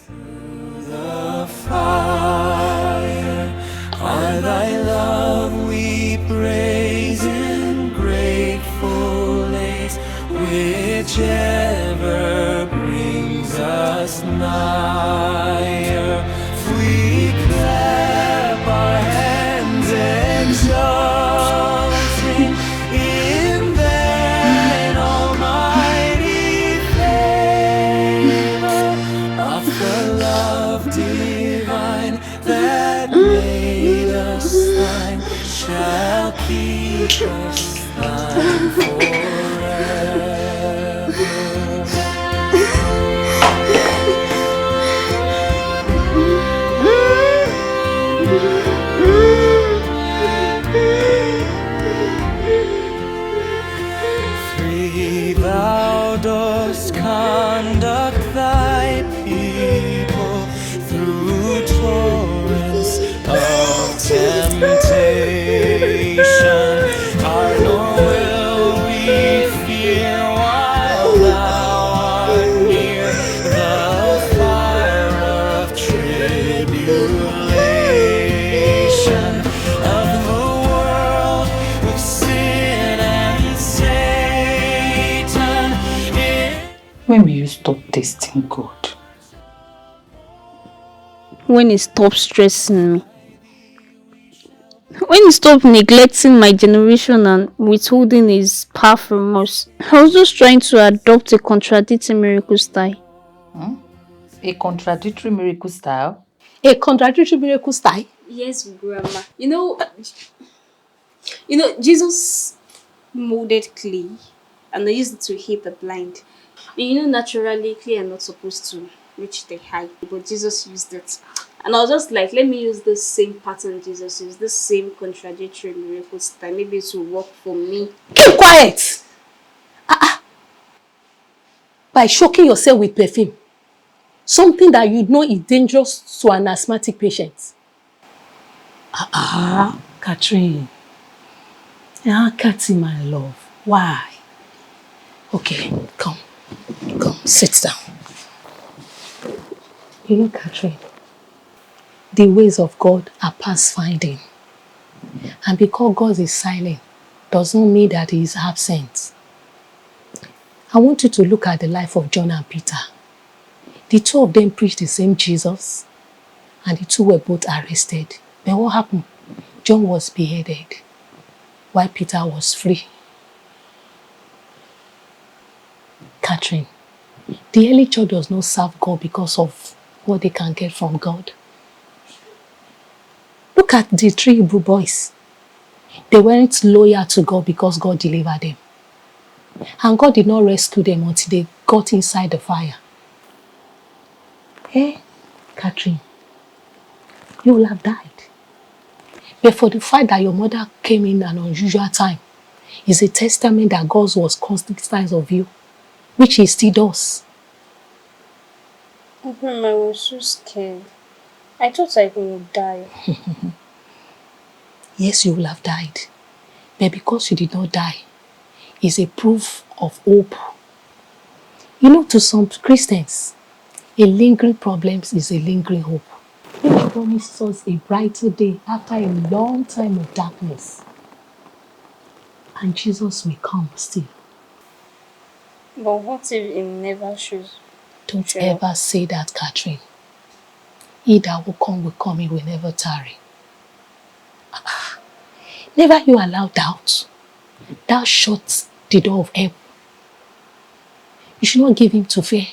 The fire on thy love we praise in gratefulness, whichever brings us nigher. We clap our hands exulting in thine almighty favor of the love divine that made us thine, shall keep us thine forever. Free thou dost conduct thy people through torrents of temptation. Nor will we fear while thou art near the fire of tribulation of the world with sin and Satan. When will you stop tasting God? When he stops stressing me. When he stopped neglecting my generation and withholding his power from us. I was just trying to adopt a contradicting miracle style. A contradictory miracle style? A contradictory miracle style? Yes, Grandma. You know, Jesus molded clay and they used it to heal the blind. And naturally, clay are not supposed to reach the height, but Jesus used it. And I was just like, let me use the same pattern Jesus used, the same contradictory miracle style. Maybe it will work for me. Keep quiet! By choking yourself with perfume, something that you know is dangerous to an asthmatic patient. Catherine. Cathy, my love. Why? Okay, come, sit down. Catherine, the ways of God are past finding. And because God is silent, does not mean that he is absent. I want you to look at the life of John and Peter. The two of them preached the same Jesus, and the two were both arrested. But what happened? John was beheaded, while Peter was free. Catherine, the early church does not serve God because of what they can get from God. Look at the 3 Hebrew boys. They weren't loyal to God because God delivered them. And God did not rescue them until they got inside the fire. Catherine, you will have died. But for the fact that your mother came in an unusual time is a testament that God was conscious of you, which he still does. I was so scared. I thought I would die. Yes, you will have died. But because you did not die, is a proof of hope. To some Christians, a lingering problem is a lingering hope. It promises us a brighter day after a long time of darkness. And Jesus will come still. But what if he never shows? Don't ever say that, Catherine. He that will come, he will never tarry. Never you allow doubt. Thou shuts the door of help. You should not give him to fear.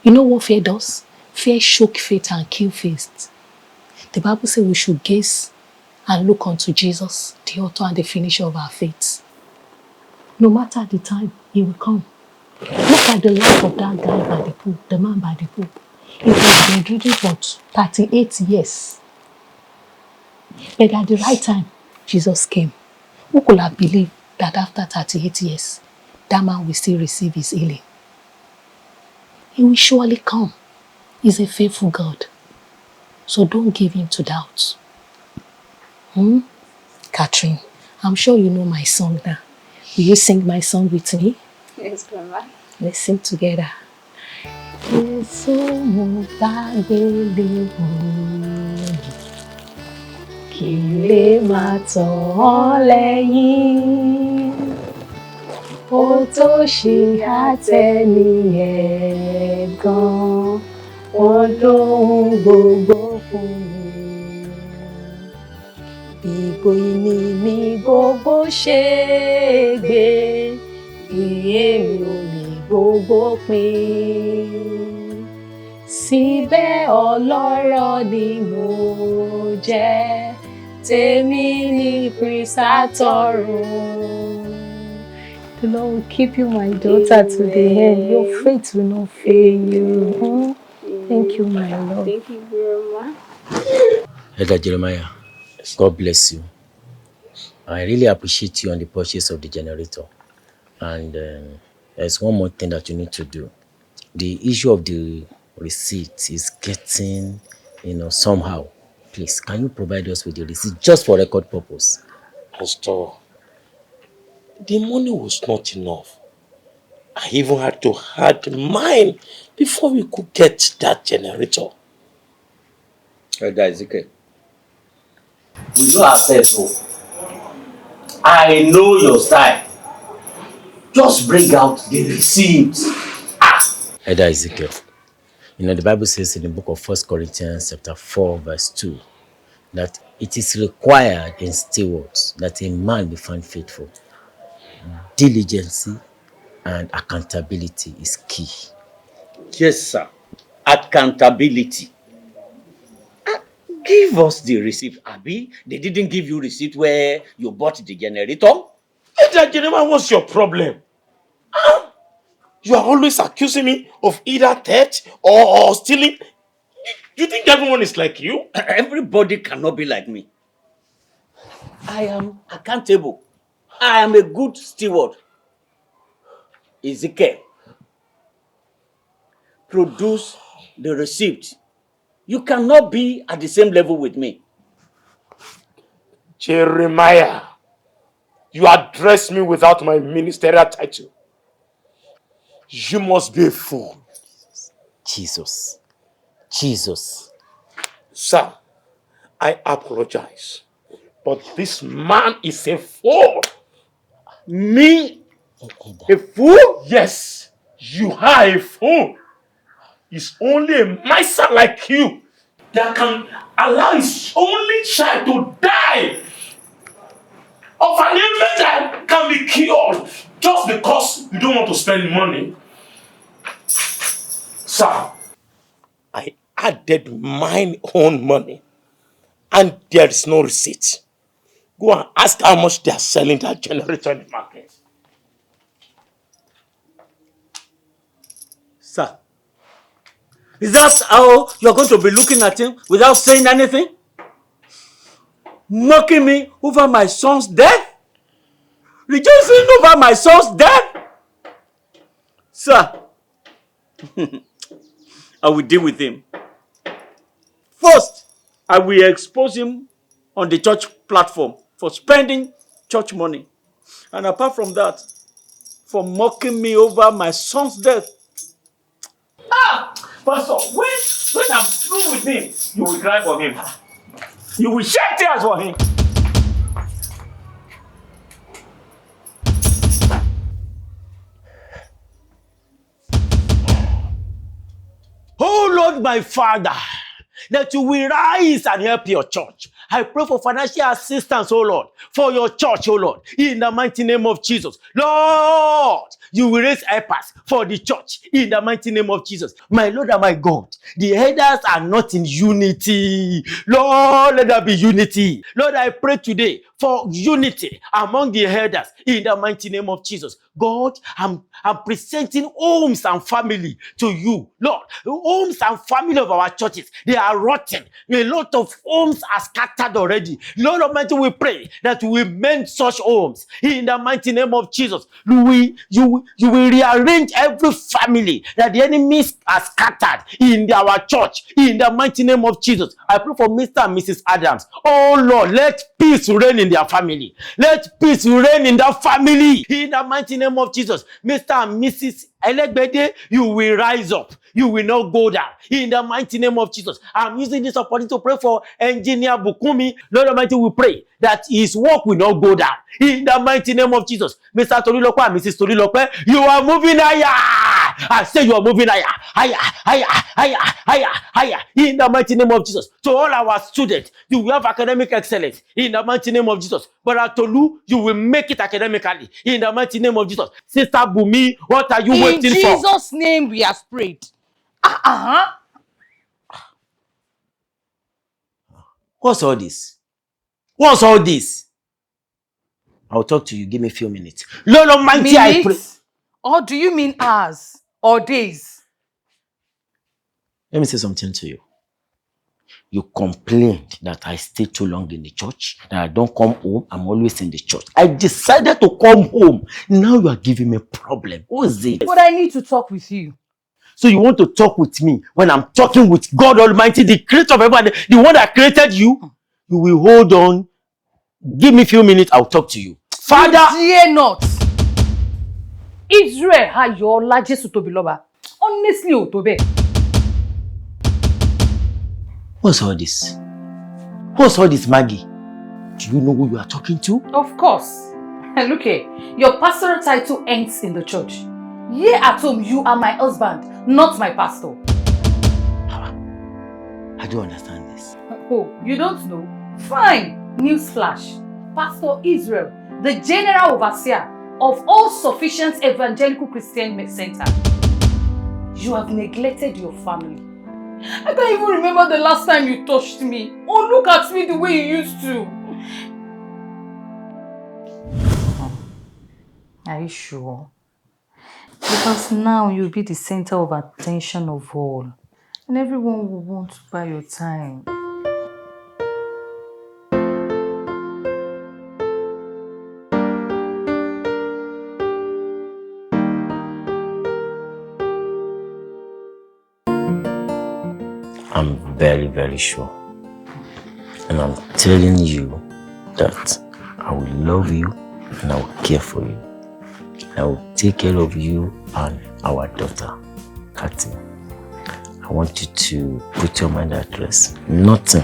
You know what fear does? Fear shook faith and kill faith. The Bible says we should gaze and look unto Jesus, the author and the finisher of our faith. No matter the time, he will come. Look at the life of that guy by the pool, the man by the pool. He was bedridden for 38 years. But at the right time, Jesus came. Who could have believed that after 38 years, that man will still receive his healing? He will surely come. He's a faithful God. So don't give in to doubt. Catherine, I'm sure you know my song now. Will you sing my song with me? Yes, Grandma. Let's sing together. Jésù mo gbàgbé kí lè máa tọ̀ ọ́ lẹ́yìn. Ó tó ṣe àtẹnìyẹn gan, wọ́n lóhun gbogbo fún mi. Gbogbo ìní mi gbogbo ṣègbé, èmi ò ní gbogbo pín. Síbẹ̀ ọlọ́rọ̀ ni mo jẹ́, tèmi ní Kristi àtọ̀run. The Lord will keep you, my daughter, to the end. Your faith will not fail you. Thank you, my Lord. Thank you, Grandma. Elder Jeremiah, God bless you. I really appreciate you on the purchase of the generator. And there's one more thing that you need to do. The issue of the receipt is getting, somehow. Please, can you provide us with the receipt just for record purpose? Pastor, the money was not enough. I even had to add mine before we could get that generator. Elder Ezekiel, we know ourselves, so I know your style. Just bring out the receipt. Elder Ezekiel, the Bible says in the book of 1 Corinthians chapter 4 verse 2 that it is required in stewards that a man be found faithful. Diligence and accountability is key. Yes, sir. Accountability. Give us the receipt, Abi. They didn't give you receipt where you bought the generator. Elder Jeremiah, what's your problem? You are always accusing me of either theft or stealing. You think everyone is like you? Everybody cannot be like me. I am accountable. I am a good steward. Ezekiel, produce the receipt. You cannot be at the same level with me. Jeremiah, you address me without my ministerial title. You must be a fool. Jesus. Sir, I apologize. But this man is a fool. Me? A fool? Yes, you are a fool. It's only a miser like you that can allow his only child to die of an ailment that can be cured just because you don't want to spend money. Sir, I added my own money and there is no receipt. Go and ask how much they are selling that generator in the market. Sir, is that how you're going to be looking at him without saying anything? Mocking me over my son's death? Rejoicing over my son's death? Sir, I will deal with him. First, I will expose him on the church platform for spending church money. And apart from that, for mocking me over my son's death. Pastor, when I'm through with him, you will cry for him. You will shed tears for him. Oh Lord, my Father, that you will rise and help your church. I pray for financial assistance, oh Lord, for your church, oh Lord, in the mighty name of Jesus. Lord, you will raise helpers for the church in the mighty name of Jesus. My Lord and my God, the elders are not in unity. Lord, let there be unity. Lord, I pray today for unity among the elders in the mighty name of Jesus. God, I'm presenting homes and family to you, Lord. Homes and family of our churches, they are rotten. A lot of homes are scattered already. Lord Almighty, we pray that we mend such homes in the mighty name of Jesus. You will rearrange every family that the enemies are scattered in our church in the mighty name of Jesus. I pray for Mr. and Mrs. Adams. Oh Lord, let peace reign in their family. Let peace reign in that family in the mighty name of Jesus. Mr. and Mrs. Elegbede, you will rise up. You will not go down in the mighty name of Jesus. I'm using this opportunity to pray for Engineer Bukumi. Lord Almighty, we pray that his work will not go down in the mighty name of Jesus. Mr. Torilope and Mrs. Torilope, you are moving higher. I say you are moving higher, higher, higher, higher, higher, higher in the mighty name of Jesus. To all our students, you will have academic excellence in the mighty name of Jesus. But Tolu, you will make it academically in the mighty name of Jesus. Sister Bumi, what are you waiting for? In Jesus' name we have prayed. What's all this? What's all this? I'll talk to you. Give me a few minutes. Lord Almighty, I pray. Or do you mean hours or days? Let me say something to you. You complained that I stay too long in the church, that I don't come home. I'm always in the church. I decided to come home. Now you are giving me a problem. What is it? But I need to talk with you. So you want to talk with me when I'm talking with God Almighty, the creator of everybody, the one that created you? You will hold on. Give me a few minutes, I'll talk to you. Father! You dare not. Israel had your largest utobiloba. Honestly, utobe. What's all this? What's all this, Maggie? Do you know who you are talking to? Of course. And look here, your pastoral title ends in the church. Here at home, you are my husband, not my pastor. I don't understand this. Oh, you don't know? Fine. Newsflash. Pastor Israel, the general overseer of all sufficient evangelical Christian center. You have neglected your family. I can't even remember the last time you touched me. Oh, look at me the way you used to. Are you sure? Because now you'll be the center of attention of all. And everyone will want to buy your time. I'm very, very sure. And I'm telling you that I will love you and I will care for you. I will take care of you and our daughter, Kathy. I want you to put your mind at rest. Nothing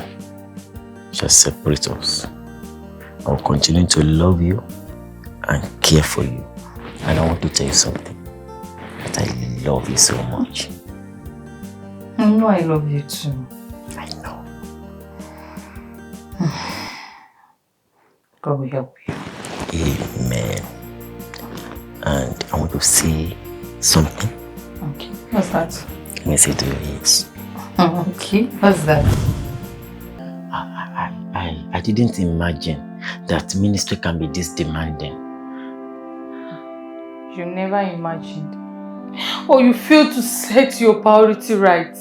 shall separate us. I will continue to love you and care for you. And I want to tell you something. That I love you so much. I know I love you too. I know. God will help you. Amen. And I want to say something. Okay. What's that? Let me say to your ears. Okay. What's that? I didn't imagine that ministry can be this demanding. You never imagined. Or you failed to set your priority right.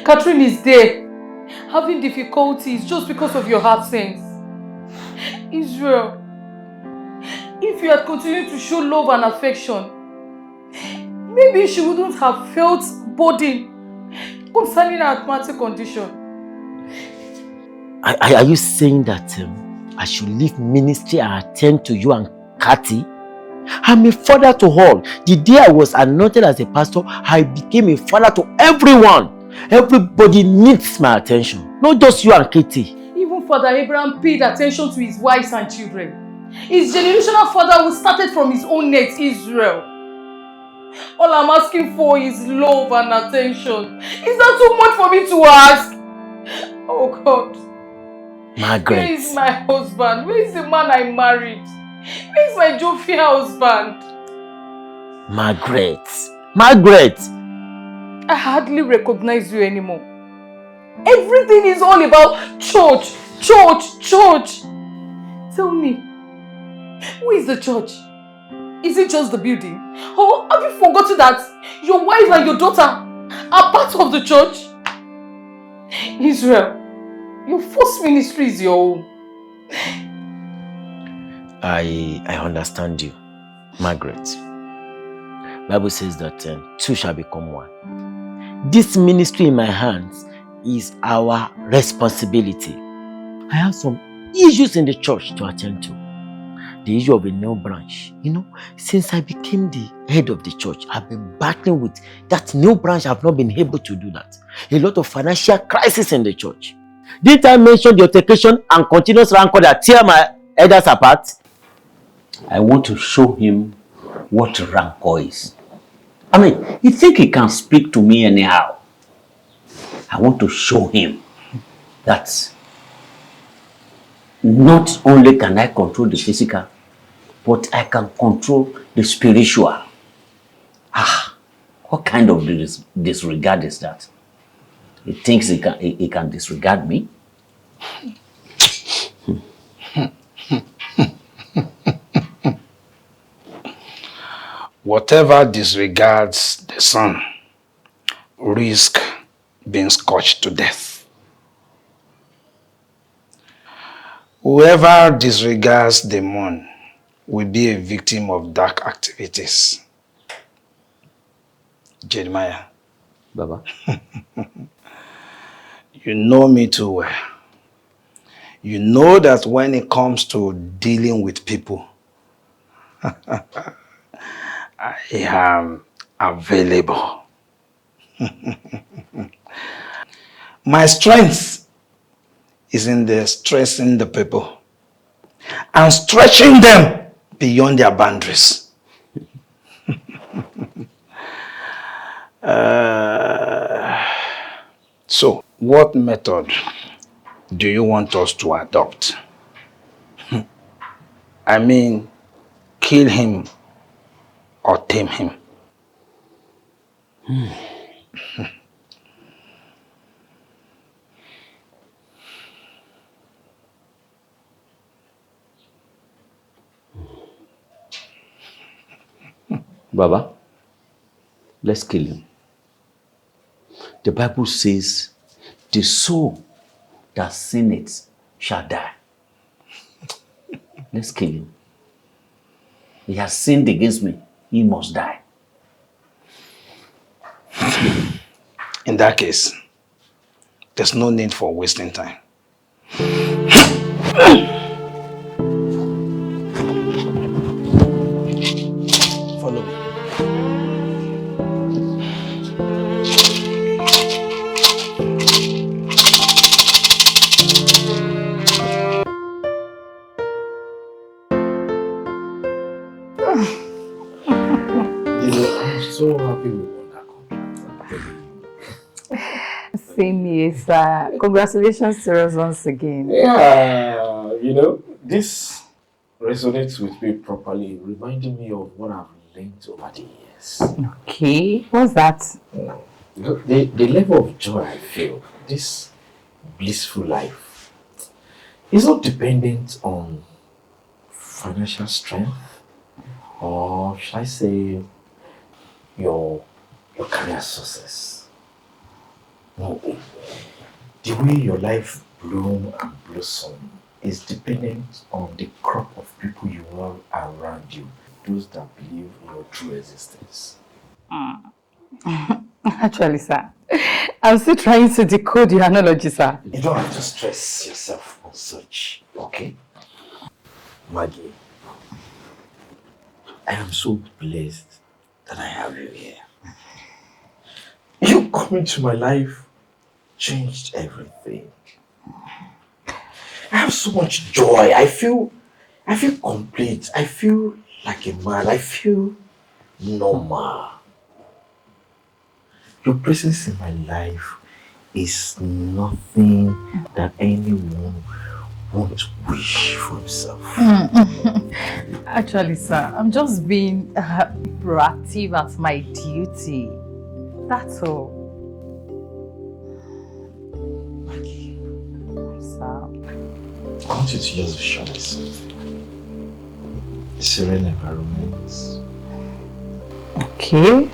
Catherine is there, having difficulties just because of your absence. Israel, if you had continued to show love and affection, maybe she wouldn't have felt burden concerning her asthmatic condition. Are you saying that I should leave ministry and attend to you and Kathy? I'm a father to all. The day I was anointed as a pastor, I became a father to everyone. Everybody needs my attention, not just you and Katie. Even Father Abraham paid attention to his wives and children. His generational father who started from his own net, Israel. All I'm asking for is love and attention. Is that too much for me to ask? Oh God. Margaret. Where is my husband? Where is the man I married? Where is my jovial husband? Margaret. Margaret. I hardly recognize you anymore. Everything is all about church, church, church. Tell me, who is the church? Is it just the building? Or have you forgotten that your wife and your daughter are part of the church? Israel, your first ministry is your own. I understand you, Margaret. Bible says that two shall become one. This ministry in my hands is our responsibility. I have some issues in the church to attend to. The issue of a new branch. You know, since I became the head of the church, I've been battling with that new branch. I've not been able to do that. A lot of financial crisis in the church. Didn't I mention the altercation and continuous rancor that tear my elders apart? I want to show him what rancor is. I mean, you think he can speak to me anyhow? I want to show him that not only can I control the physical, but I can control the spiritual. What kind of disregard is that? He thinks he can disregard me? Whatever disregards the sun risk being scorched to death. Whoever disregards the moon will be a victim of dark activities. Jeremiah. Baba. You know me too well. You know that when it comes to dealing with people, I am available. My strength is in the stressing the people and stretching them beyond their boundaries. So, what method do you want us to adopt? I mean, kill him or tame him? Baba, let's kill him. The Bible says, the soul that sinneth shall die. Let's kill him. He has sinned against me. He must die. In that case, there's no need for wasting time. Follow me. I'm so happy we won that contract. Same here, sir. Congratulations to us once again. Yeah, you know, this resonates with me properly, reminding me of what I've learned over the years. Okay, what's that? Look, the level of joy I feel, this blissful life, is not dependent on financial strength, or should I say, your career success. No, the way your life bloom and blossom is dependent on the crop of people you have around you, those that believe in your true existence. Actually, sir, I'm still trying to decode your analogy, sir. You don't have to stress yourself on such, okay? Maggie, I am so blessed that I have you here. You coming to my life changed everything. I have so much joy. I feel complete. I feel like a man. I feel normal. Your presence in my life is nothing that anyone won't wish for himself. Actually, sir, I'm just being proactive at my duty. That's all. I want you to just visualize something. A serene environment. Okay.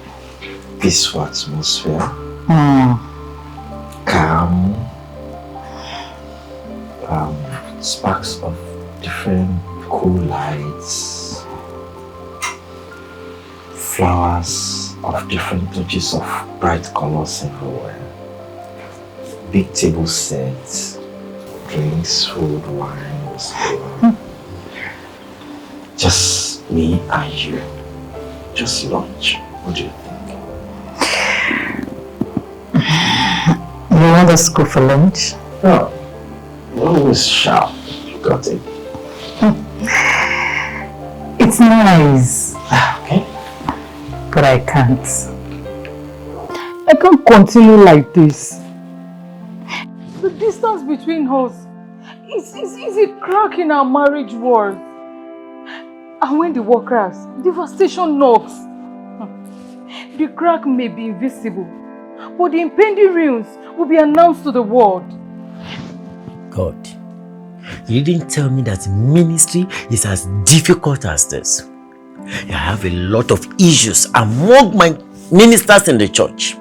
Peaceful atmosphere. Hmm. Calm. Sparks of different cool lights. Flowers of different touches of bright colors everywhere. Big table sets. Drinks, food, wines. Just me and you. Just lunch. What do you think? You want us to go for lunch? No. You're always sharp. You got it. It's nice. Okay. But I can't. I can't continue like this. The distance between us is a crack in our marriage walls. And when the war cracks, devastation knocks. The crack may be invisible, but the impending ruins will be announced to the world. God, you didn't tell me that ministry is as difficult as this. I have a lot of issues among my ministers in the church.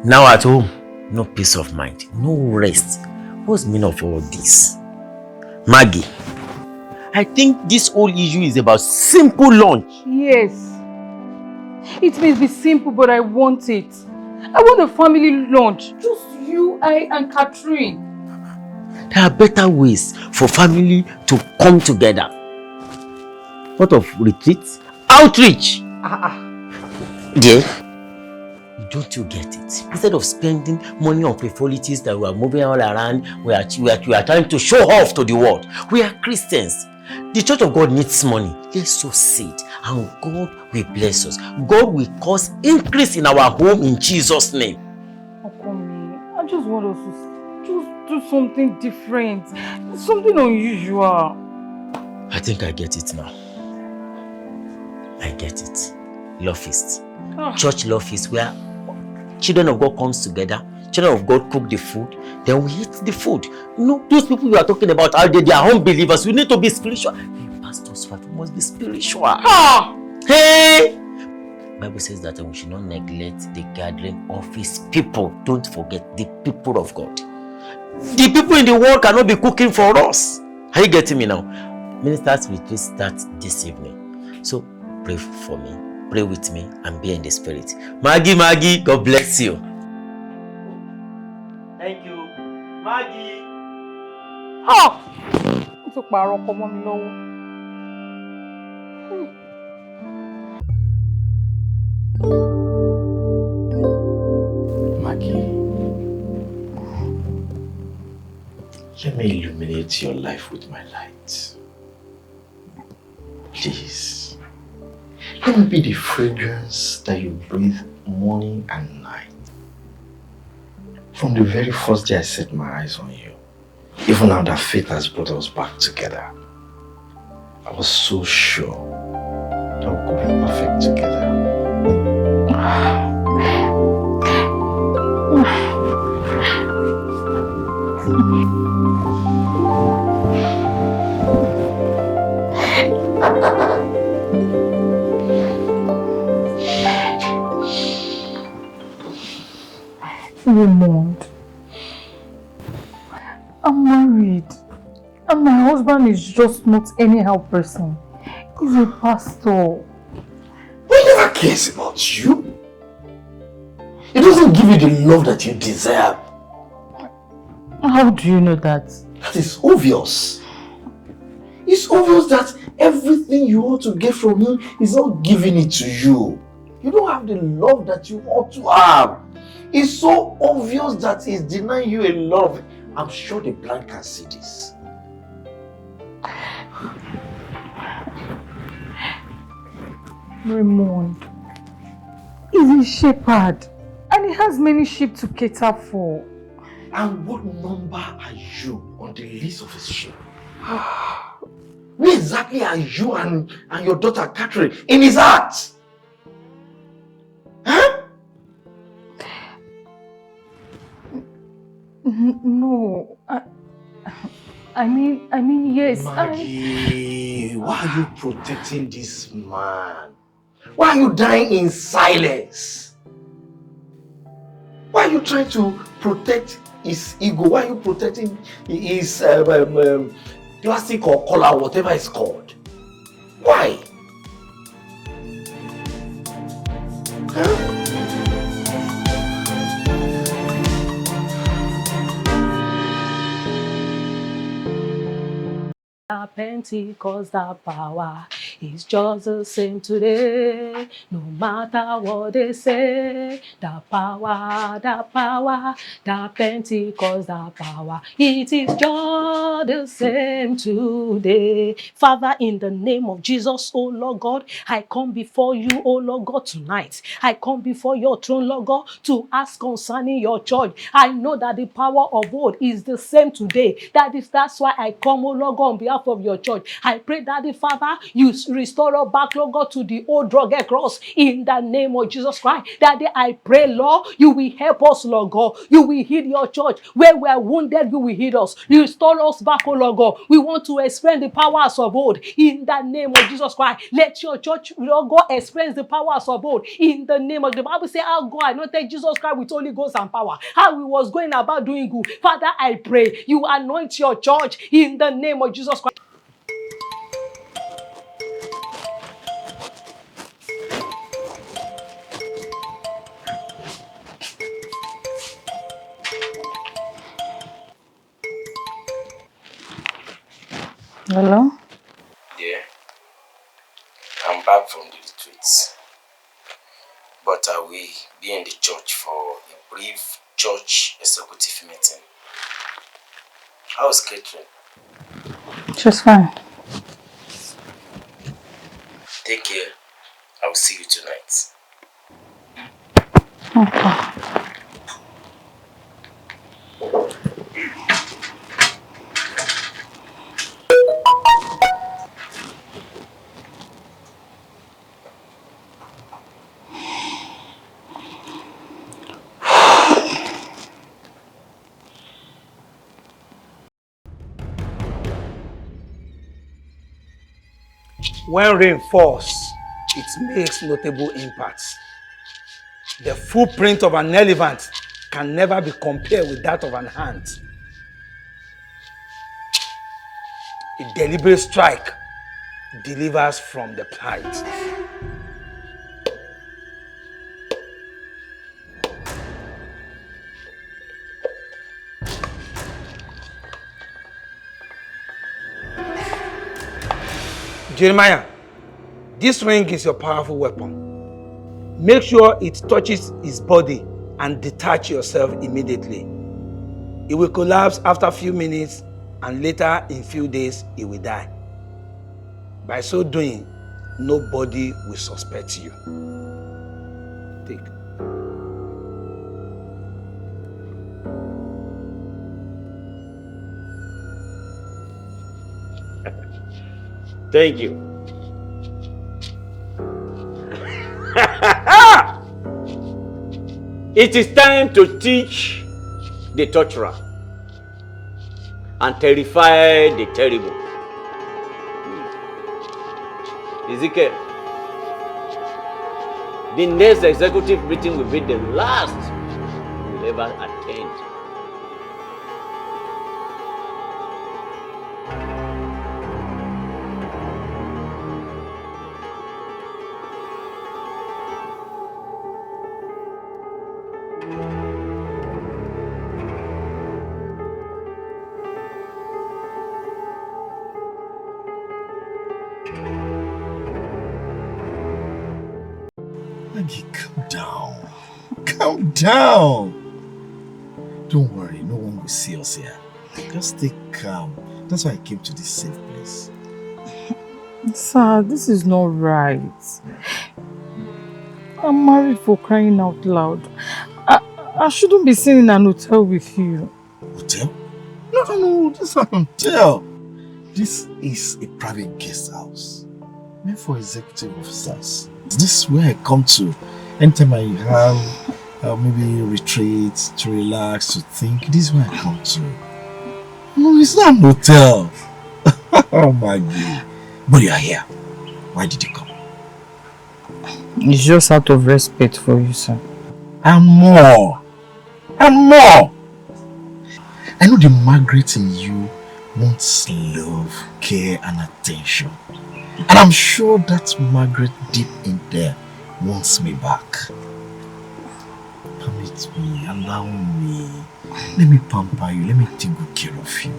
Now at home, no peace of mind, no rest. What's the meaning of all this? Maggie, I think this whole issue is about simple lunch. Yes. It may be simple, but I want it. I want a family lunch. Just you, I, and Catherine. There are better ways for family to come together. What of retreats? Outreach! Yeah. Don't you get it? Instead of spending money on frivolities that we are moving all around, we are trying to show off to the world. We are Christians. The Church of God needs money. Let's sow seed and God will bless us. God will cause increase in our home in Jesus' name. Okomi, I just want us to just do something different. Something unusual. I think I get it now. I get it. Love feast. Church love feast where children of God comes together. Children of God cook the food. Then we eat the food. You know, those people we are talking about, are they are unbelievers? We need to be spiritual. Hey, pastor's wife, we must be spiritual. Hey! Bible says that we should not neglect the gathering of his people. Don't forget the people of God. The people in the world cannot be cooking for us. Are you getting me now? Ministers retreat start this evening. So pray for me, pray with me, and be in the spirit. Maggie, God bless you. Thank you. Maggie. Ó ti pààrọ̀ ọkọ mọ́ mi lọ́wọ́. Maggie, let me illuminate your life with my light. Please. Let me be the fragrance that you breathe morning and night. From the very first day I set my eyes on you, even now that faith has brought us back together, I was so sure that we could be perfect together. Raymond, I'm married, and my husband is just not anyhow person. He's a pastor. He never cares about you. He doesn't give you the love that you deserve. How do you know that? That is obvious. It's obvious that everything you ought to get from him is not giving it to you. You don't have the love that you ought to have. It's so obvious that he's denying you a lot of... I'm sure the blind can see this. Raymond, he's a shepherd, and he has many sheep to cater for. And what number are you on the list of his sheep? Where exactly are you and your daughter Catherine in his heart? Huh? No, I mean, yes. Maggie, why are you protecting this man? Why are you dying in silence? Why are you trying to protect his ego? Why are you protecting his plastic or collar, whatever it's called? Why? Huh? Pentecostal power is just the same today. No matter what they say, the power, the Pentecostal power, it is just the same today. Father, in the name of Jesus, oh Lord God, I come before you, oh Lord God, tonight. I come before your throne, Lord God, to ask concerning your church. I know that the power of old is the same today. That's why I come, oh Lord God, on behalf of your church. I pray that the Father, you restore us back, Lord God, to the old rugged cross in the name of Jesus Christ. That I pray, Lord, you will help us, Lord God. You will heal your church. Where we are wounded, you will heal us. You restore us back, oh Lord God. We want to experience the powers of old in the name of Jesus Christ. Let your church, Lord God, experience the powers of old in the name of the Bible. Say, how God anointed Jesus Christ with Holy Ghost and power. How he was going about doing good. Father, I pray you anoint your church in the name of Jesus Christ. Hello? Dear, I'm back from the retreats, but I will be in the church for a brief church executive meeting. How's Catherine? She's fine. Take care. I'll see you tonight. Okay. When rain falls, it makes notable impacts. The footprint of an elephant can never be compared with that of an ant. A deliberate strike delivers from the plight. Jeremiah, this ring is your powerful weapon. Make sure it touches his body and detach yourself immediately. It will collapse after a few minutes and later in few days he will die. By so doing, nobody will suspect you. Take. Thank you. It is time to teach the torturer and terrify the terrible. Ezekiel, the next executive meeting will be the last you will ever attend. Maggie, calm down. Calm down. Don't worry, no one will see us here. Just stay calm. That's why I came to this safe place. Sir, this is not right. I'm married, for crying out loud. I shouldn't be sitting in an hotel with you. Hotel? No, this is not an hotel. This is a private guest house meant for executive officers. This is where I come to anytime I have maybe retreat, to relax, to think. This is where I come to. No, it's not an hotel. Oh my God. But you are here. Why did you come? It's just out of respect for you, sir. And more. And more. I know the Margaret in you wants love, care, and attention. And I'm sure that Margaret deep in there wants me back. Permit me, allow me. Let me pamper you, let me take good care of you.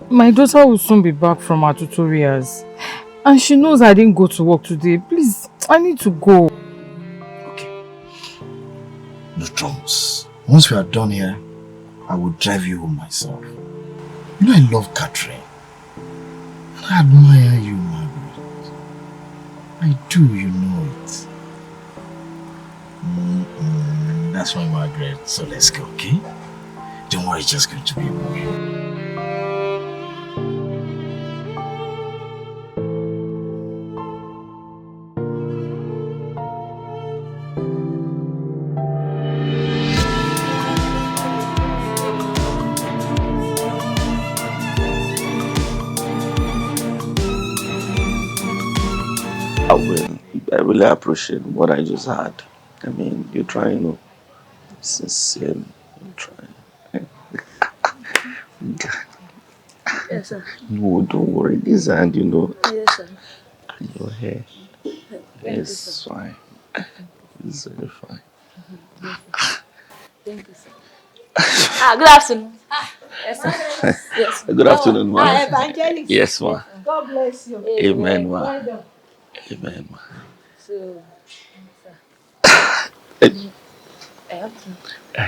My daughter will soon be back from her tutorials. And she knows I didn't go to work today. Please, I need to go. Okay. No drums. Once we are done here, I will drive you home myself. You know I love Catherine. And I admire you, Margaret. I do, you know it. That's why, Margaret. So let's go, okay? Don't worry, it's just going to be a movie. I really appreciate what I just had. I mean, you're trying to sincerely. You're trying. Yes, sir. No, don't worry. This hand, you know. Yes, sir. And your hair. It's fine. It's very fine. Thank you, sir. Good afternoon. Yes, sir. Yes. Good afternoon, ma. Evangelist. Yes, ma. God bless you. Amen, ma. Amen, ma. So,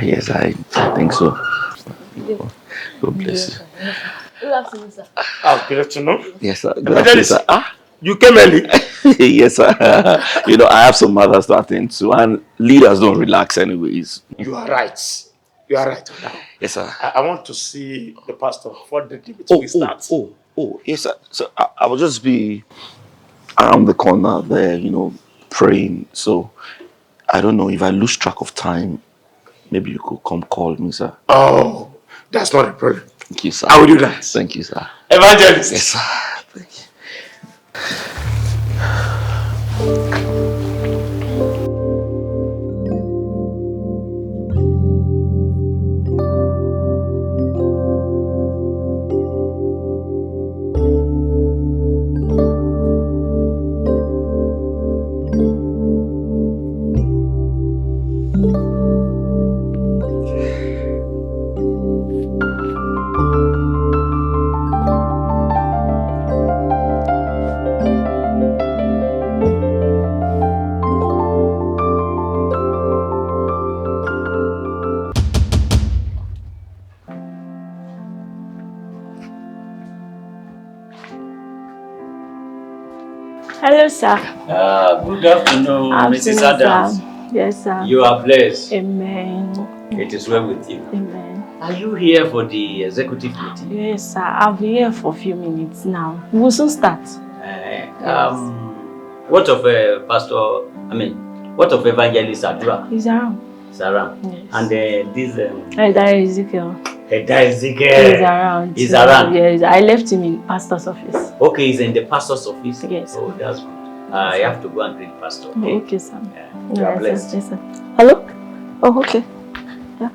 yes, I think so. God bless you. Good afternoon, sir. Good afternoon. Yes, sir. Good afternoon, sir. You came early? Yes, sir. You know, I have some matters to attend to, and leaders don't relax anyways. You are right. You are right. Now. Yes, sir. I want to see the pastor before the debate will start. Yes, sir. So I will just be around the corner there, you know, praying. So I don't know if I lose track of time. Maybe you could come call me, sir. Oh, that's not a problem. Thank you, sir. I will do that. Thank you, sir. Evangelist. Yes, sir. Thank you. Hello, sir. Good afternoon, Mrs. Adams. Sir. Yes, sir. You are blessed. Amen. It is well with you. Amen. Are you here for the executive meeting? Yes, sir. I'll be here for a few minutes now. We'll soon start. What of what of Evangelist Adura? He's around. He's around. Yes. And this Ezekiel. Ezekiel. He's around. He's around. Yes, I left him in pastor's office. Okay, he's in the pastor's office. Yes. Oh, that's good. I have to go and greet pastor. Okay, sir. You are blessed. Yes, sir. Hello? Oh, okay. Yeah.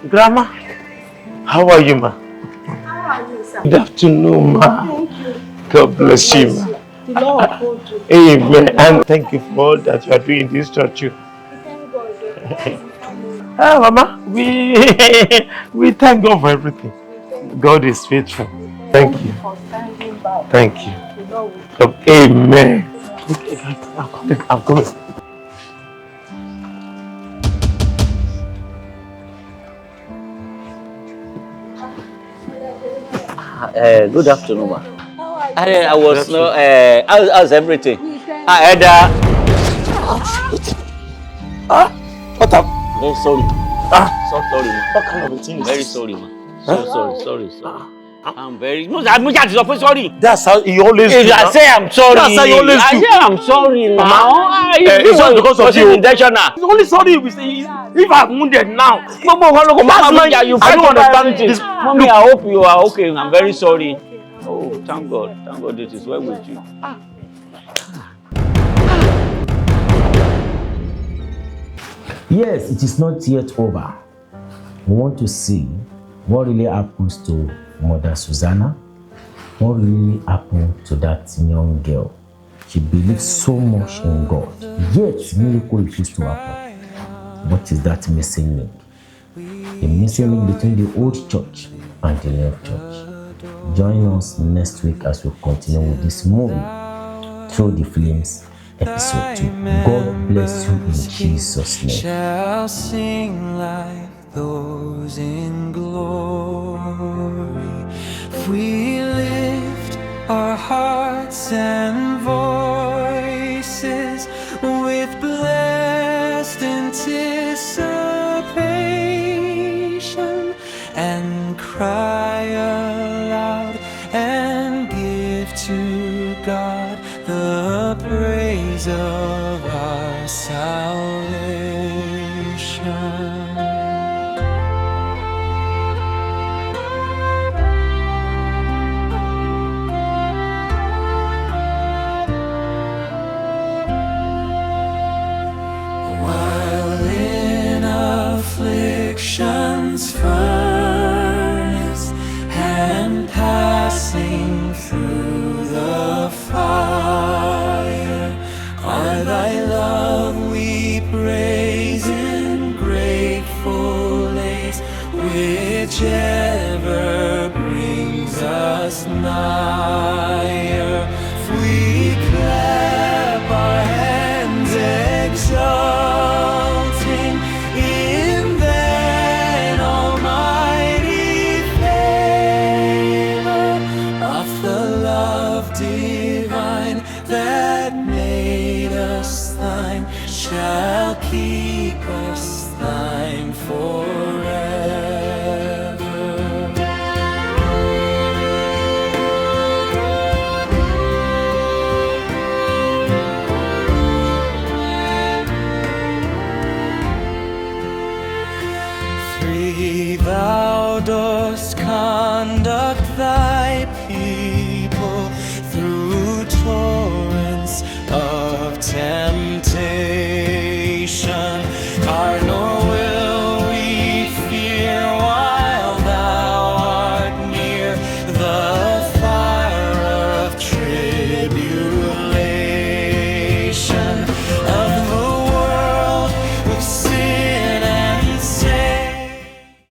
Grandma, how are you, ma? How are you, sir? Good afternoon, ma. Thank you. God bless you, ma. The Lord hold you. Amen. And thank you for all that you are doing in this church. Thank God. Mama, we thank God for everything. God is faithful. Thank you. Thank you. Amen. Okay, I'm coming. Good afternoon, ma. I was no. How's everything? Eda. What up? Very sorry. So sorry, ma. What kind of a thing is Very this? sorry, ma. Sorry. I'm very. No, I'm just sorry. That's how you always do. I say I'm sorry. That's how you always do. I say I'm sorry now. Mama, it's just because of you. Intentional. It's only sorry if I'm wounded now. Mama, I don't understand this. Mommy, I hope you are okay. I'm very sorry. Oh, thank God. Thank God it is well with you. Yes, it is not yet over. We want to see what really happens to Mother Susanna. What really happened to that young girl? She believed so much in God, yet miracle refused to happen. What is that missing link? The missing link between the old church and the new church. Join us next week as we continue with this movie, Through the Flames, episode 2. God bless you in Jesus' name. Shall sing like those in glory. If we lift our hearts and voices with blessed anticipation and cry aloud and give to God the praise of our salvation. While in affliction's furnace and passing through the fire, by thy love we praise in grateful lays, whichever brings us nigher. If we clap our hands exulting in thine almighty favor of the love divine that made us thine, shall keep us thine forever. Three thou dost con